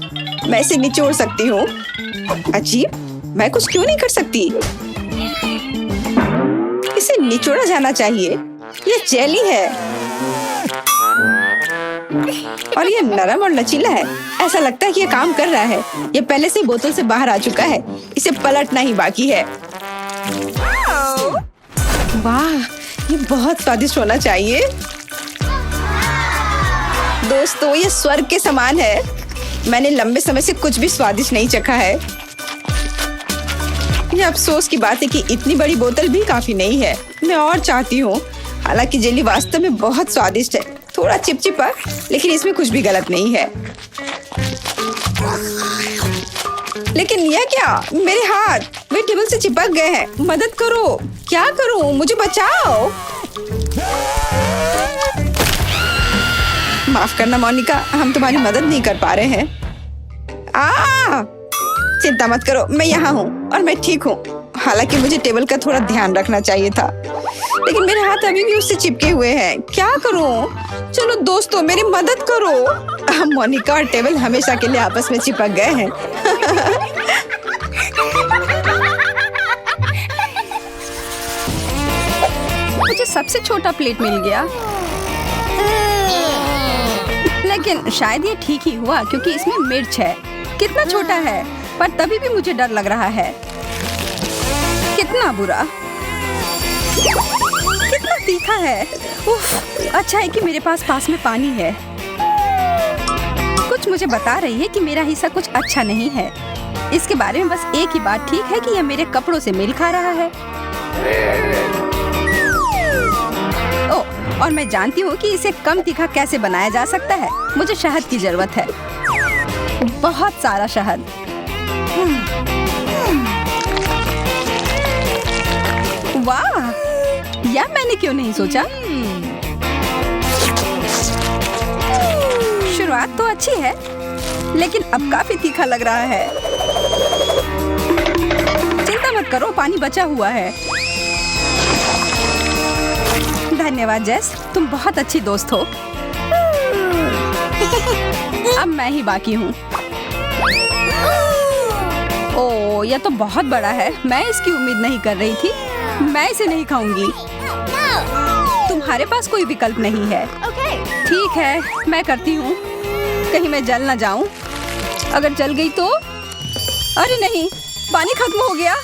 मैं इसे निचोड़ सकती हूँ। अजीब, मैं कुछ क्यों नहीं कर सकती? इसे निचोड़ा जाना चाहिए। ये जेली है और ये नरम और लचीला है। ऐसा लगता है कि ये काम कर रहा है। ये पहले से बोतल से बाहर आ चुका है, इसे पलटना ही बाकी है। वाह, ये बहुत स्वादिष्ट होना चाहिए। दोस्तों, ये स्वर्ग के समान है। मैंने लंबे समय से कुछ भी स्वादिष्ट नहीं चखा है। ये अफसोस की बात है कि इतनी बड़ी बोतल भी काफी नहीं है। मैं और चाहती हूँ। हालांकि जेली वास्तव में बहुत स्वादिष्ट है, थोड़ा चिपचिपा, लेकिन इसमें कुछ भी गलत नहीं है। लेकिन यह क्या? मेरे हाथ वे टेबल से चिपक गए हैं। मदद करो, क्या करूं? मुझे बचाओ। माफ करना मोनिका, हम तुम्हारी मदद नहीं कर पा रहे हैं। चिंता मत करो, मैं यहाँ हूँ और मैं ठीक हूँ। हालांकि मुझे टेबल का थोड़ा ध्यान रखना चाहिए था, लेकिन मेरे हाथ अभी भी उससे चिपके हुए हैं। क्या करूं? चलो दोस्तों, मेरी मदद करो। मोनिका और टेबल हमेशा के लिए आपस में चिपक गए हैं। मुझे सबसे छोटा प्लेट मिल गया, लेकिन शायद ये ठीक ही हुआ क्योंकि इसमें मिर्च है। कितना छोटा है, पर तभी भी मुझे डर लग रहा है। कितना बुरा, कितना तीखा है। उफ, अच्छा है कि मेरे पास में पानी है। कुछ मुझे बता रही है कि मेरा हिस्सा कुछ अच्छा नहीं है। इसके बारे में बस एक ही बात ठीक है कि यह मेरे कपड़ों से मेल खा रहा है। ओह, और मैं जानती हूँ कि इसे कम तीखा कैसे बनाया जा सकता है। मुझे शहद की जरूरत है, बहुत सारा शहद। वाह, यह मैंने क्यों नहीं सोचा। शुरुआत तो अच्छी है, लेकिन अब काफी तीखा लग रहा है। चिंता मत करो, पानी बचा हुआ है। धन्यवाद जेस, तुम बहुत अच्छी दोस्त हो। अब मैं ही बाकी हूँ। ओह, यह तो बहुत बड़ा है। मैं इसकी उम्मीद नहीं कर रही थी। मैं इसे नहीं खाऊंगी। तुम्हारे पास कोई विकल्प नहीं है। ठीक है, मैं करती हूँ। कहीं मैं जल ना जाऊं। अगर जल गई तो? अरे नहीं, पानी खत्म हो गया।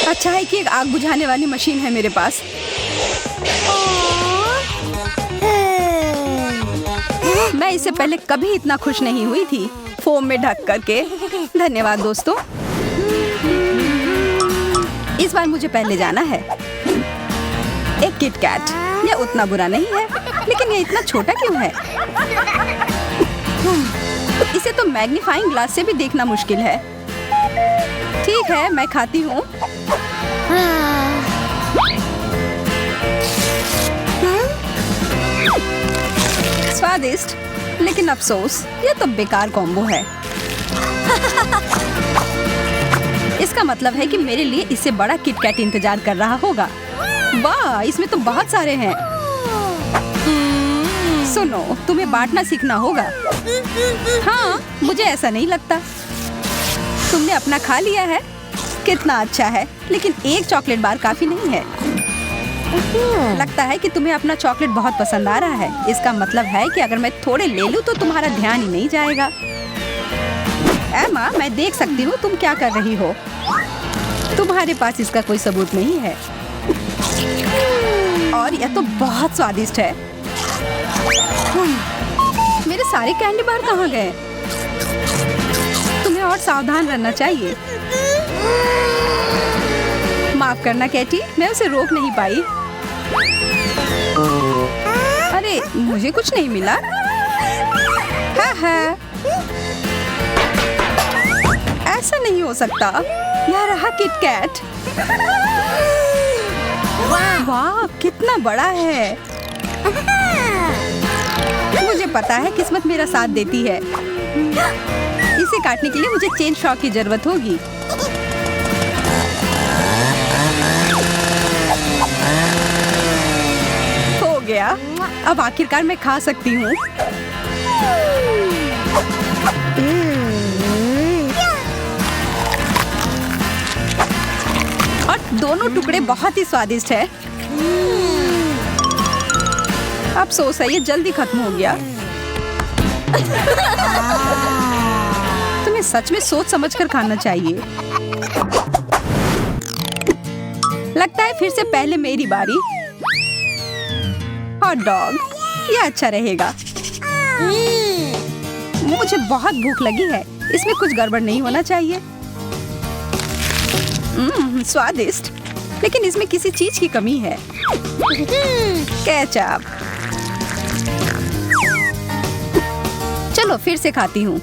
अच्छा है कि एक आग बुझाने वाली मशीन है मेरे पास। मैं इससे पहले कभी इतना खुश नहीं हुई थी, फोम में ढक करके। धन्यवाद दोस्तों। इस बार मुझे पहले जाना है। एक किट कैट, यह उतना बुरा नहीं है, लेकिन यह इतना छोटा क्यों है? इसे तो मैग्नीफाइंग ग्लास से भी देखना मुश्किल है। ठीक है, मैं खाती हूँ। स्वादिष्ट, लेकिन अफसोस, यह तो बेकार कॉम्बो है। इसका मतलब है कि मेरे लिए इससे बड़ा किटकैट इंतजार कर रहा होगा। वाह, इसमें तो बहुत सारे हैं। सुनो, तुम्हें बांटना सीखना होगा। हाँ, मुझे ऐसा नहीं लगता। तुमने अपना खा लिया है। कितना अच्छा है, लेकिन एक चॉकलेट बार काफी नहीं है। लगता है कि तुम्हें अपना चॉकलेट बहुत पसंद आ रहा है। इसका मतलब है कि अगर मैं थोड़े ले लूं तो तुम्हारा ध्यान ही नहीं जाएगा। एमा, मैं देख सकती हूँ तुम क्या कर रही हो। तुम्हारे पास इसका कोई सबूत नहीं है। और यह तो बहुत स्वादिष्ट है। मेरे सारे कैंडी बार कहाँ गए? तुम्हें और सावधान रहना चाहिए। माफ करना कैटी, मैं उसे रोक नहीं पाई। अरे, मुझे कुछ नहीं मिला। हाँ, ऐसा नहीं हो सकता। यह रहा किटकैट। वाह, कितना बड़ा है। मुझे पता है किस्मत मेरा साथ देती है। इसे काटने के लिए मुझे चेन शॉक की जरूरत होगी। गया। अब आखिरकार मैं खा सकती हूँ। और दोनों टुकड़े बहुत ही स्वादिष्ट है। अफसोस है, ये जल्दी खत्म हो गया। तुम्हें सच में सोच समझकर खाना चाहिए। लगता है फिर से पहले मेरी बारी। हॉट डॉग, ये अच्छा रहेगा। मुझे बहुत भूख लगी है। इसमें कुछ गड़बड़ नहीं होना चाहिए। स्वादिष्ट, लेकिन इसमें किसी चीज की कमी है। केचप। चलो फिर से खाती हूँ।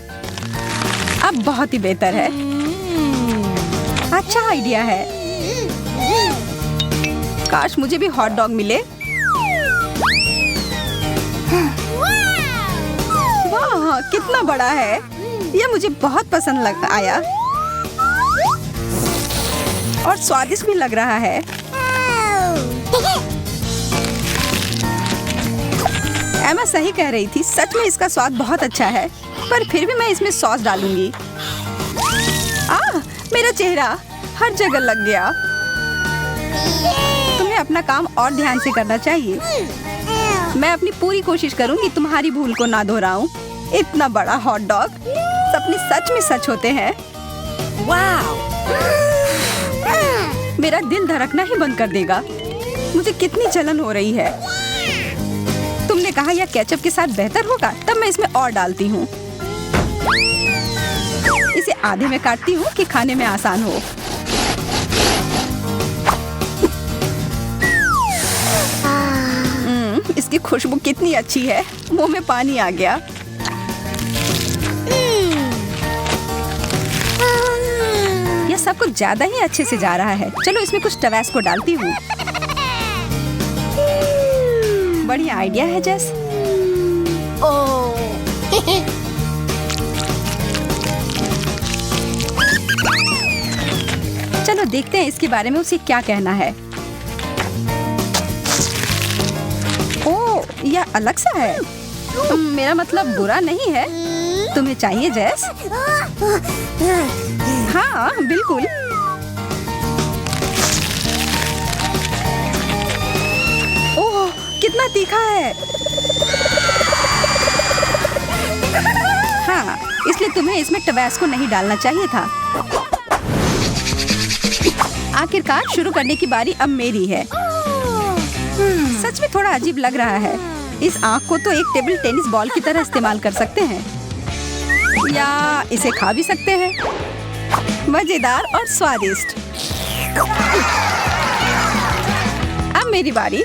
अब बहुत ही बेहतर है। अच्छा आइडिया है। काश मुझे भी हॉट डॉग मिले। वाह, कितना बड़ा है। यह मुझे बहुत पसंद आया और स्वादिष्ट भी लग रहा है। एमा सही कह रही थी, सच में इसका स्वाद बहुत अच्छा है। पर फिर भी मैं इसमें सॉस डालूंगी। मेरा चेहरा हर जगह लग गया। तुम्हें अपना काम और ध्यान से करना चाहिए। मैं अपनी पूरी कोशिश करूंगी तुम्हारी भूल को ना दोहराऊं। इतना बड़ा हॉट डॉग, सपने सच में सच होते हैं। वाह! मेरा दिल धड़कना ही बंद कर देगा। मुझे कितनी जलन हो रही है। तुमने कहा यह केचप के साथ बेहतर होगा, तब मैं इसमें और डालती हूँ। इसे आधे में काटती हूँ कि खाने में आसान हो। इसकी खुशबू कितनी अच्छी है। मुंह में पानी आ गया। यह सब कुछ ज्यादा ही अच्छे से जा रहा है। चलो इसमें कुछ टबैस्को डालती हूँ। बढ़िया आइडिया है जेस। चलो देखते हैं इसके बारे में उसे क्या कहना है। ओह, यह अलग सा है। मेरा मतलब बुरा नहीं है। तुम्हें चाहिए जेस? हाँ बिल्कुल। ओह, कितना तीखा है। हाँ, इसलिए तुम्हें इसमें टबैस्को नहीं डालना चाहिए था। आखिरकार शुरू करने की बारी अब मेरी है। सच में थोड़ा अजीब लग रहा है। इस आँख को तो एक टेबल टेनिस बॉल की तरह इस्तेमाल कर सकते हैं, या इसे खा भी सकते हैं। मजेदार और स्वादिष्ट। अब मेरी बारी।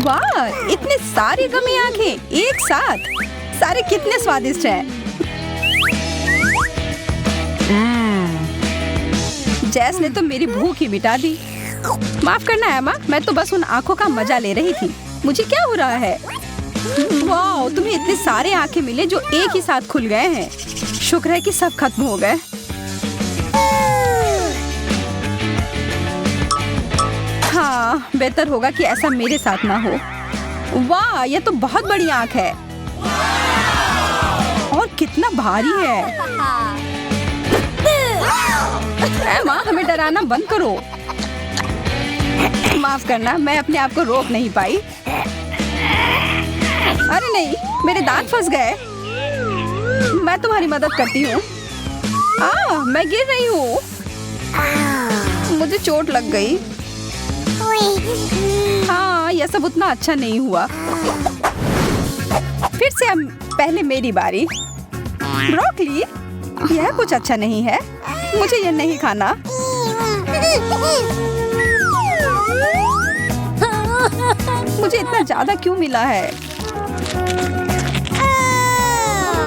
वाह, इतने सारे गमी आंखें एक साथ। सारे कितने स्वादिष्ट हैं। जैस ने तो मेरी भूख ही मिटा दी। माफ करना एमा, मैं तो बस उन आंखों का मजा ले रही थी। मुझे क्या हो रहा है? वाह, तुम्हें इतने सारे आंखें मिले जो एक ही साथ खुल गए हैं। शुक्र है कि सब खत्म हो गए। हाँ, बेहतर होगा कि ऐसा मेरे साथ ना हो। वाह, यह तो बहुत बड़ी आंख है और कितना भारी है। एमा, हमें डराना बंद करो। माफ करना, मैं अपने आप को रोक नहीं पाई। अरे नहीं, मेरे दांत फंस गए। मैं तुम्हारी मदद करती हूँ। मैं गिर रही हूँ। मुझे चोट लग गई। हाँ, यह सब उतना अच्छा नहीं हुआ। फिर से अब पहले मेरी बारी। ब्रोकली, यह कुछ अच्छा नहीं है। मुझे यह नहीं खाना। मुझे इतना ज्यादा क्यों मिला है?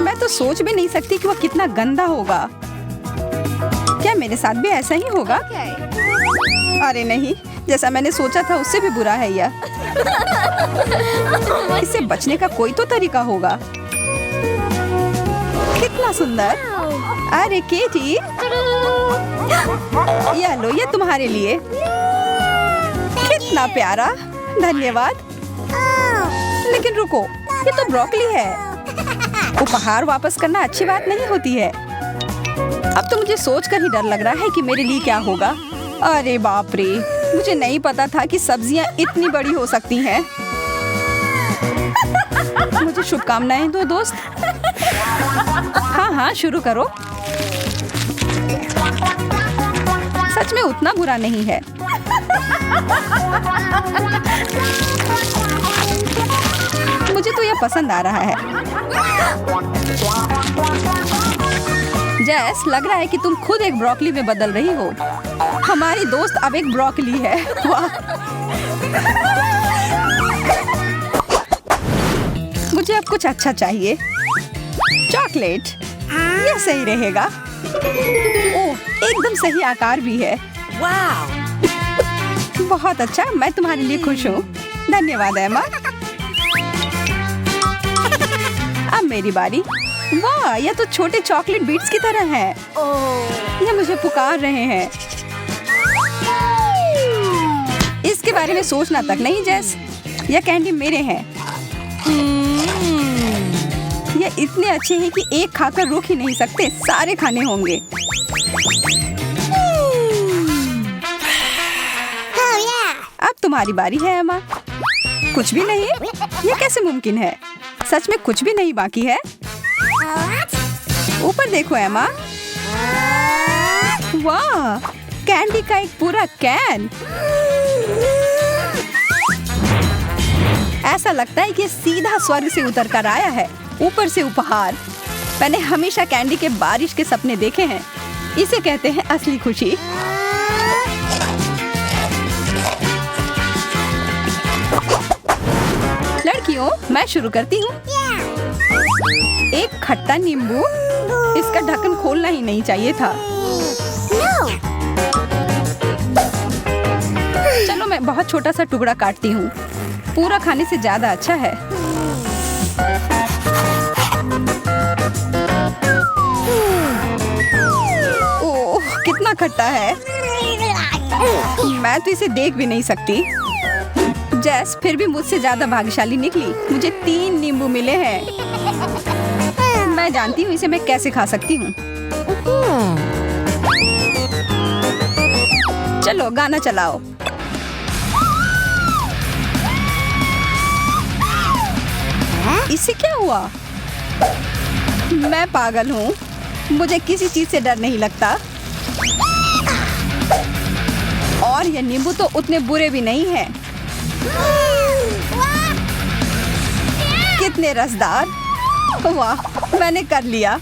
मैं तो सोच भी नहीं सकती कि वह कितना गंदा होगा। क्या मेरे साथ भी ऐसा ही होगा? अरे नहीं, जैसा मैंने सोचा था उससे भी बुरा है यह। इससे बचने का कोई तो तरीका होगा। कितना सुंदर। अरे केटी, यह लो, यह तुम्हारे लिए। कितना प्यारा, धन्यवाद। लेकिन रुको, ये तो ब्रोकली है। उपहार वापस करना अच्छी बात नहीं होती है। अब तो मुझे सोचकर ही डर लग रहा है कि मेरे लिए क्या होगा। अरे बाप रे, मुझे नहीं पता था कि सब्जियां इतनी बड़ी हो सकती हैं। मुझे शुभकामनाएं दो दोस्त। हाँ, शुरू करो। सच में उतना बुरा नहीं है। मुझे तो यह पसंद आ रहा है। जैस, लग रहा है कि तुम खुद एक ब्रोकली में बदल रही हो। हमारी दोस्त अब एक ब्रोकली है। वाह! मुझे अब कुछ अच्छा चाहिए। चॉकलेट, यह सही रहेगा। ओह, एकदम सही आकार भी है। वाह! बहुत अच्छा, मैं तुम्हारे लिए खुश हूँ। धन्यवाद एमा। अब मेरी बारी। वाह, यह तो छोटे चॉकलेट बीट्स की तरह है। यह मुझे पुकार रहे हैं। इसके बारे में सोचना तक नहीं जैस। यह कैंडी मेरे हैं। यह इतने अच्छे हैं कि एक खाकर रुक ही नहीं सकते। सारे खाने होंगे। अब तुम्हारी बारी है एमा। कुछ भी नहीं? यह कैसे मुमकिन है? सच में कुछ भी नहीं बाकी है? ऊपर देखो एमा। वाह, कैंडी का एक पूरा कैन। ऐसा लगता है कि सीधा स्वर्ग से उतर कर आया है। ऊपर से उपहार। मैंने हमेशा कैंडी के बारिश के सपने देखे हैं। इसे कहते हैं असली खुशी। लड़कियों, मैं शुरू करती हूँ। एक खट्टा नींबू। इसका ढक्कन खोलना ही नहीं चाहिए था। चलो, मैं बहुत छोटा सा टुकड़ा काटती हूँ। पूरा खाने से ज्यादा अच्छा है। ओह, कितना खट्टा है। मैं तो इसे देख भी नहीं सकती। जैस फिर भी मुझसे ज्यादा भाग्यशाली निकली। मुझे 3 नींबू मिले हैं। मैं जानती हूँ इसे मैं कैसे खा सकती हूँ। चलो, गाना चलाओ। इससे क्या हुआ? मैं पागल हूँ। मुझे किसी चीज से डर नहीं लगता। और ये नींबू तो उतने बुरे भी नहीं हैं। कितने रसदार। वाह, मैंने कर लिया।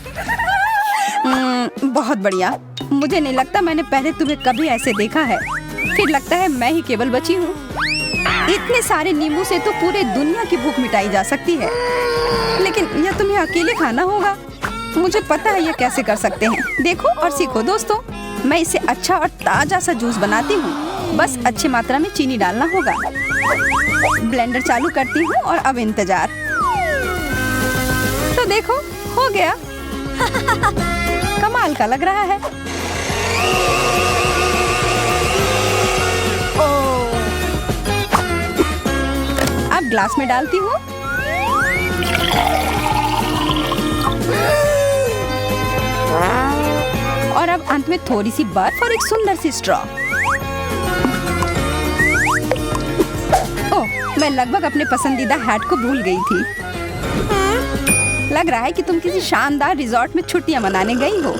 बहुत बढ़िया। मुझे नहीं लगता मैंने पहले तुम्हें कभी ऐसे देखा है। फिर लगता है मैं ही केवल बची हूँ। इतने सारे नींबू से तो पूरे दुनिया की भूख मिटाई जा सकती है। लेकिन यह तुम्हें अकेले खाना होगा। मुझे पता है यह कैसे कर सकते हैं। देखो और सीखो दोस्तों। मैं इसे अच्छा और ताजा सा जूस बनाती हूँ। बस अच्छी मात्रा में चीनी डालना होगा। ब्लेंडर चालू करती हूँ और अब इंतजार। तो देखो, हो गया। कमाल का लग रहा है। अब ग्लास में डालती हूँ। और अब अंत में थोड़ी सी बर्फ और एक सुंदर सी स्ट्रॉ। ओह, मैं लगभग अपने पसंदीदा हैट को भूल गई थी। लग रहा है कि तुम किसी शानदार रिजॉर्ट में छुट्टियां मनाने गई हो।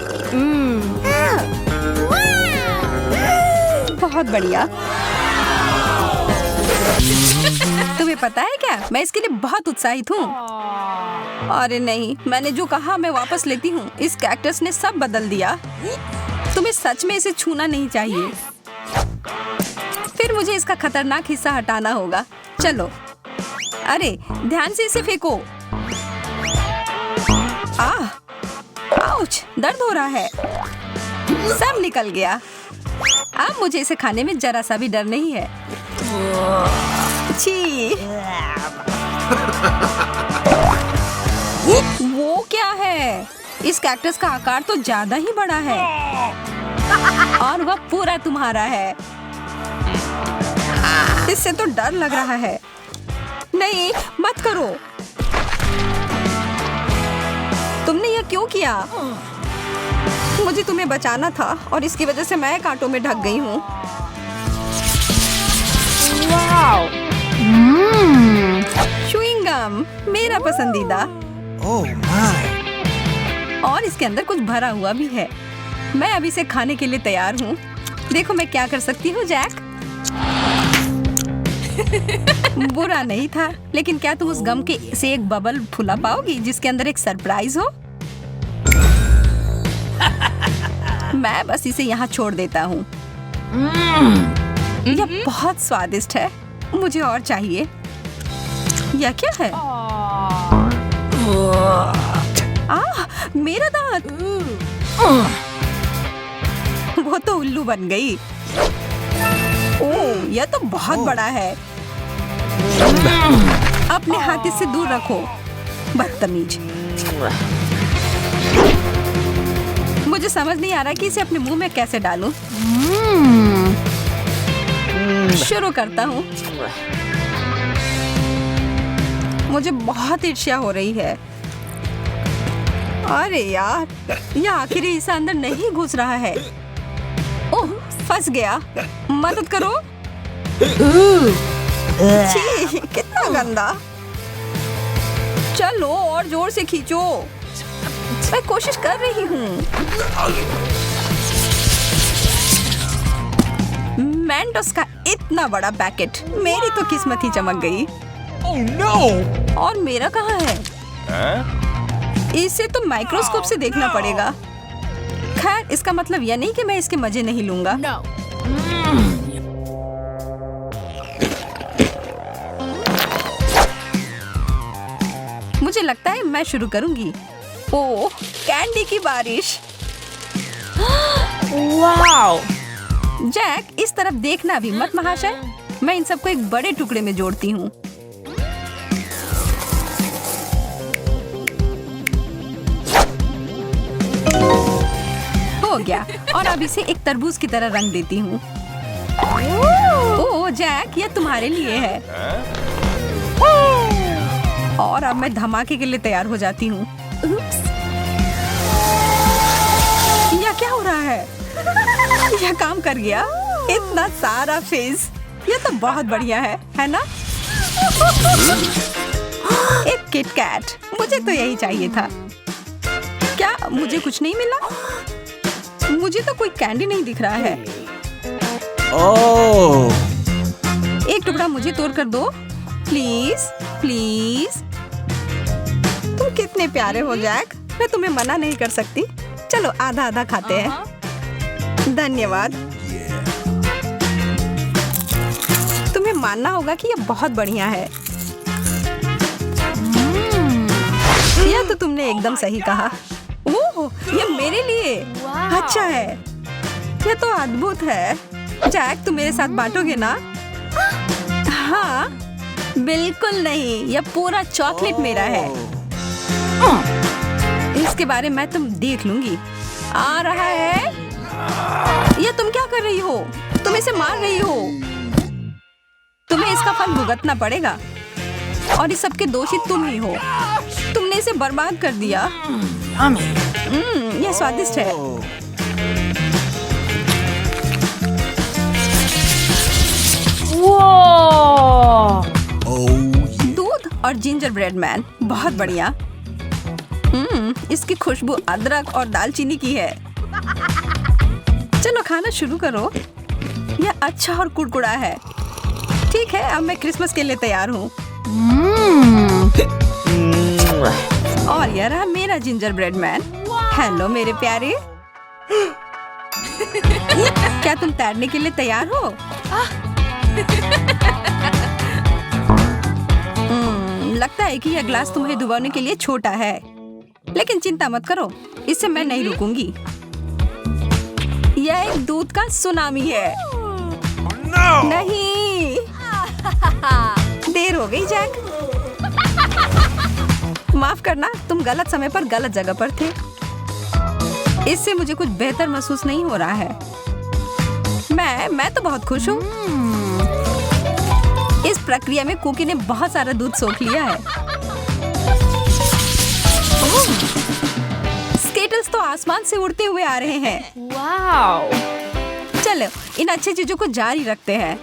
बहुत बढ़िया। तुम्हें पता है क्या, मैं इसके लिए बहुत उत्साहित हूँ। अरे नहीं, मैंने जो कहा मैं वापस लेती हूँ। इस कैक्टस ने सब बदल दिया। तुम्हें सच में इसे छूना नहीं चाहिए। फिर मुझे इसका खतरनाक हिस्सा हटाना होगा। चलो। अरे ध्यान से इसे फेंको। आउच, दर्द हो रहा है। सब निकल गया। अब मुझे इसे खाने में जरा सा भी डर नहीं है। छी। वो क्या है? इस कैक्टस का आकार तो ज्यादा ही बड़ा है। और वह पूरा तुम्हारा है। इससे तो डर लग रहा है। नहीं, मत करो। तुमने यह क्यों किया? मुझे तुम्हें बचाना था और इसकी वजह से मैं कांटों में ढक गई हूँ। च्युइंग गम, मेरा पसंदीदा। Oh my. और इसके अंदर कुछ भरा हुआ भी है। मैं अभी इसे खाने के लिए तैयार हूँ। देखो मैं क्या कर सकती हूँ, जैक। बुरा नहीं था, लेकिन क्या तुम उस गम के से एक बबल फुला पाओगी जिसके अंदर एक सरप्राइज हो? मैं बस इसे यहाँ छोड़ देता हूँ। यह बहुत स्वादिष्ट है। मुझे और चाहिए। यह क्या है? मेरा दांत। वो तो उल्लू बन गई। ओह, यह तो बहुत बड़ा है। अपने हाथ इससे दूर रखो, बदतमीज। मुझे समझ नहीं आ रहा कि इसे अपने मुंह में कैसे डालूं। शुरू करता हूँ। मुझे बहुत ईर्ष्या हो रही है। अरे यार, यह आखिरी हिस्सा अंदर नहीं घुस रहा है। ओह, फंस गया। मदद करो। छी, कितना गंदा। चलो और जोर से खींचो। मैं कोशिश कर रही हूँ। मेंटोस का इतना बड़ा पैकेट। मेरी तो किस्मत ही चमक गई। Oh no! और मेरा कहाँ है? इसे तो माइक्रोस्कोप से देखना पड़ेगा। खैर, इसका मतलब यह नहीं कि मैं इसके मजे नहीं लूंगा। मुझे लगता है मैं शुरू करूंगी। ओह, कैंडी की बारिश। वाओ! जैक, इस तरफ देखना भी मत महाशय। मैं इन सबको एक बड़े टुकड़े में जोड़ती हूँ। हो गया। और अब इसे एक तरबूज की तरह रंग देती हूँ। ओह जैक, यह तुम्हारे लिए है। और अब मैं धमाके के लिए तैयार हो जाती हूँ। यह क्या हो रहा है? यह काम कर गया। इतना सारा फेस। यह तो बहुत बढ़िया है ना? एक किट कैट। मुझे तो यही चाहिए था। क्या मुझे कुछ नहीं मिला? मुझे तो कोई कैंडी नहीं दिख रहा है। Oh. एक टुकड़ा मुझे तोड़ कर दो, प्लीज प्लीज। तुम कितने प्यारे हो जैक। मैं तुम्हें मना नहीं कर सकती। चलो आधा आधा खाते हैं। धन्यवाद। तुम्हें मानना होगा कि यह बहुत बढ़िया है। यह तो तुमने एकदम सही कहा। ओह, यह मेरे लिए अच्छा है। यह तो अद्भुत है। जैक, तुम मेरे साथ बांटोगे ना? हाँ, बिल्कुल नहीं। यह पूरा चॉकलेट मेरा है। इसके बारे में तुम देख लूंगी। आ रहा है। यह तुम क्या कर रही हो? तुम इसे मार रही हो। तुम्हें इसका फल भुगतना पड़ेगा। और इस सब के दोषी तुम ही हो। तुमने इसे बर्बाद कर दिया। यह स्वादिष्ट है। दूध और जिंजर ब्रेड मैन, बहुत बढ़िया। इसकी खुशबू अदरक और दालचीनी की है। चलो खाना शुरू करो। यह अच्छा और कुड़कुड़ा है। ठीक है, अब मैं क्रिसमस के लिए तैयार हूँ। और यह रहा मेरा जिंजर ब्रेड मैन। हेलो मेरे प्यारे। क्या तुम तैरने के लिए तैयार हो? लगता है कि यह ग्लास तुम्हें डुबाने के लिए छोटा है, लेकिन चिंता मत करो, इससे मैं नहीं रुकूंगी। यह एक दूध का सुनामी है। No! नहीं। देर हो गई जैक। माफ करना, तुम गलत समय पर गलत जगह पर थे। इससे मुझे कुछ बेहतर महसूस नहीं हो रहा है। मैं तो बहुत खुश हूँ। प्रक्रिया में कुकी ने बहुत सारा दूध सोख लिया है। स्केटल्स तो आसमान से उड़ते हुए आ रहे हैं। वाओ! चलो इन अच्छी चीजों को जारी रखते हैं।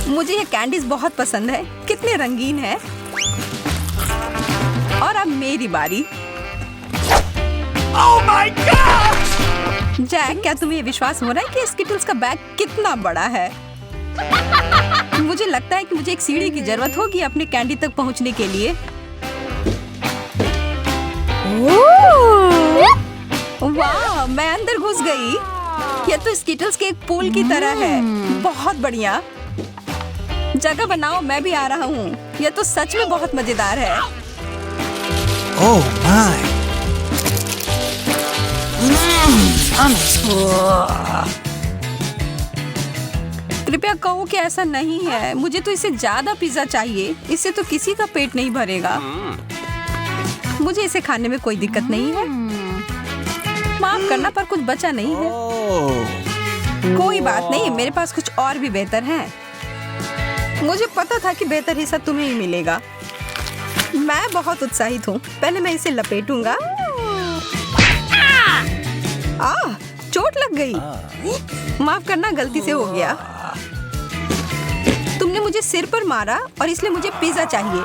मुझे ये कैंडीज बहुत पसंद है, कितने रंगीन है। और अब मेरी बारी। Oh my gosh! जैक, क्या तुम्हें विश्वास हो रहा है कि स्किटल्स का बैग कितना बड़ा है? मुझे लगता है कि मुझे एक सीढ़ी की जरूरत होगी अपने कैंडी तक पहुंचने के लिए। वाह, मैं अंदर घुस गई। यह तो स्किटल्स के एक पूल की तरह है। बहुत बढ़िया। जगह बनाओ, मैं भी आ रहा हूँ। यह तो सच में बहुत मजेदार है। Oh my! कृपया कहो कि ऐसा नहीं है। मुझे तो इससे ज्यादा पिज्जा चाहिए। इससे तो किसी का पेट नहीं भरेगा। मुझे इसे खाने में कोई दिक्कत नहीं है। माफ करना, पर कुछ बचा नहीं है। Oh! कोई बात नहीं, मेरे पास कुछ और भी बेहतर है। मुझे पता था कि बेहतर हिस्सा तुम्हें ही मिलेगा। मैं बहुत उत्साहित हूँ। पहले मैं इसे लपेटूंगा। चोट लग गई। माफ करना, गलती से हो गया। तुमने मुझे सिर पर मारा और इसलिए मुझे पिज्जा चाहिए।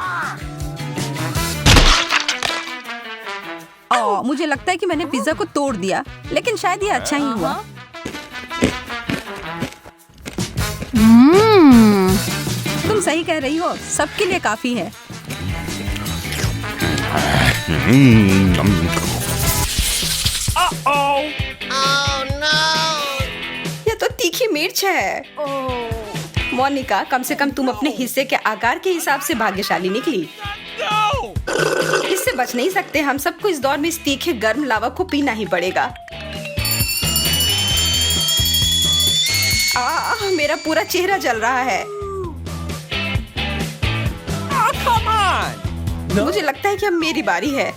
मुझे लगता है कि मैंने पिज्जा को तोड़ दिया, लेकिन शायद ये अच्छा ही हुआ। तुम सही कह रही हो, सबके लिए काफी है। Uh-oh! ये तो तीखी मिर्च है। मोनिका, कम से कम तुम अपने हिस्से के आकार के हिसाब से भाग्यशाली निकली। No! इससे बच नहीं सकते। हम सबको इस दौर में इस तीखे गर्म लावा को पीना ही पड़ेगा। मेरा पूरा चेहरा जल रहा है। Oh, come on! मुझे लगता है कि अब मेरी बारी है।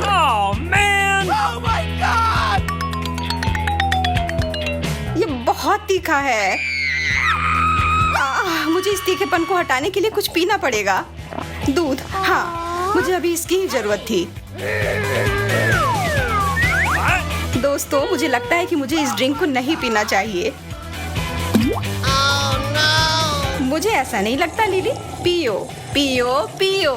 Oh man! Oh my god! ये बहुत तीखा है। मुझे इस तीखेपन को हटाने के लिए कुछ पीना पड़ेगा। दूध, हाँ, मुझे अभी इसकी ही जरूरत थी। दोस्तों, मुझे लगता है कि मुझे इस ड्रिंक को नहीं पीना चाहिए। मुझे ऐसा नहीं लगता लिली। पियो पियो पियो।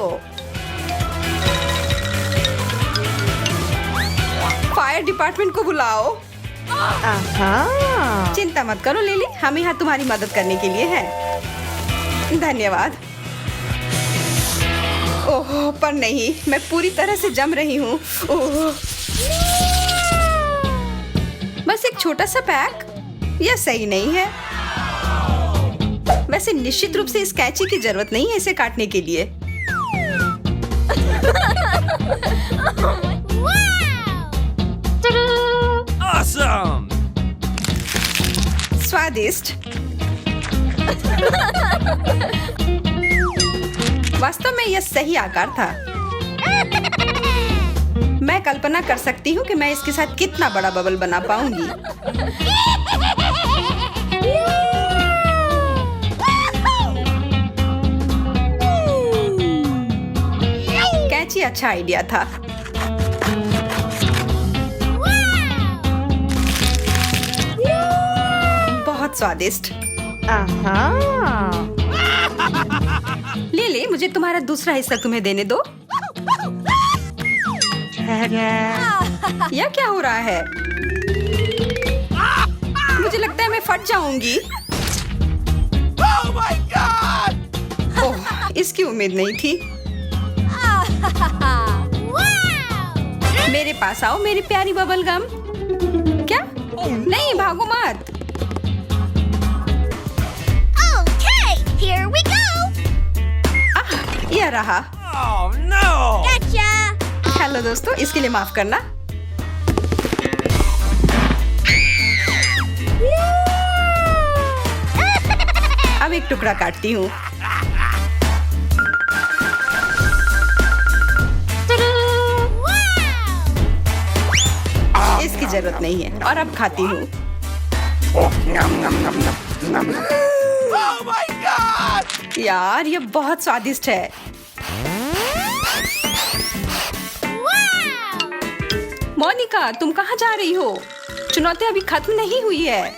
फायर डिपार्टमेंट को बुलाओ। चिंता मत करो लिली, हम यहाँ तुम्हारी मदद करने के लिए हैं। धन्यवाद। ओह, पर नहीं, मैं पूरी तरह से जम रही हूँ। ओह, बस एक छोटा सा पैक। यह सही नहीं है। वैसे निश्चित रूप से इस कैंची की जरूरत नहीं है इसे काटने के लिए। Awesome! स्वादिष्ट। वास्तव में यह सही आकार था। मैं कल्पना कर सकती हूँ कि मैं इसके साथ कितना बड़ा बबल बना पाऊंगी। कैंची अच्छा आइडिया था। बहुत स्वादिष्ट। ले, मुझे तुम्हारा दूसरा हिस्सा तुम्हें देने दो। यह क्या हो रहा है? मुझे लगता है मैं फट जाऊंगी। Oh my god! ओह, इसकी उम्मीद नहीं थी। मेरे पास आओ मेरी प्यारी बबल गम। क्या? नहीं, भागो मत। Here we go! यह रहा। Oh no! Gotcha! हेलो दोस्तों, इसके लिए माफ करना। अब एक टुकड़ा काटती हूँ। इसकी जरूरत नहीं है। और अब खाती हूँ। Oh my God! यार ये बहुत स्वादिष्ट है। मोनिका, तुम कहाँ जा रही हो? चुनौती अभी खत्म नहीं हुई है।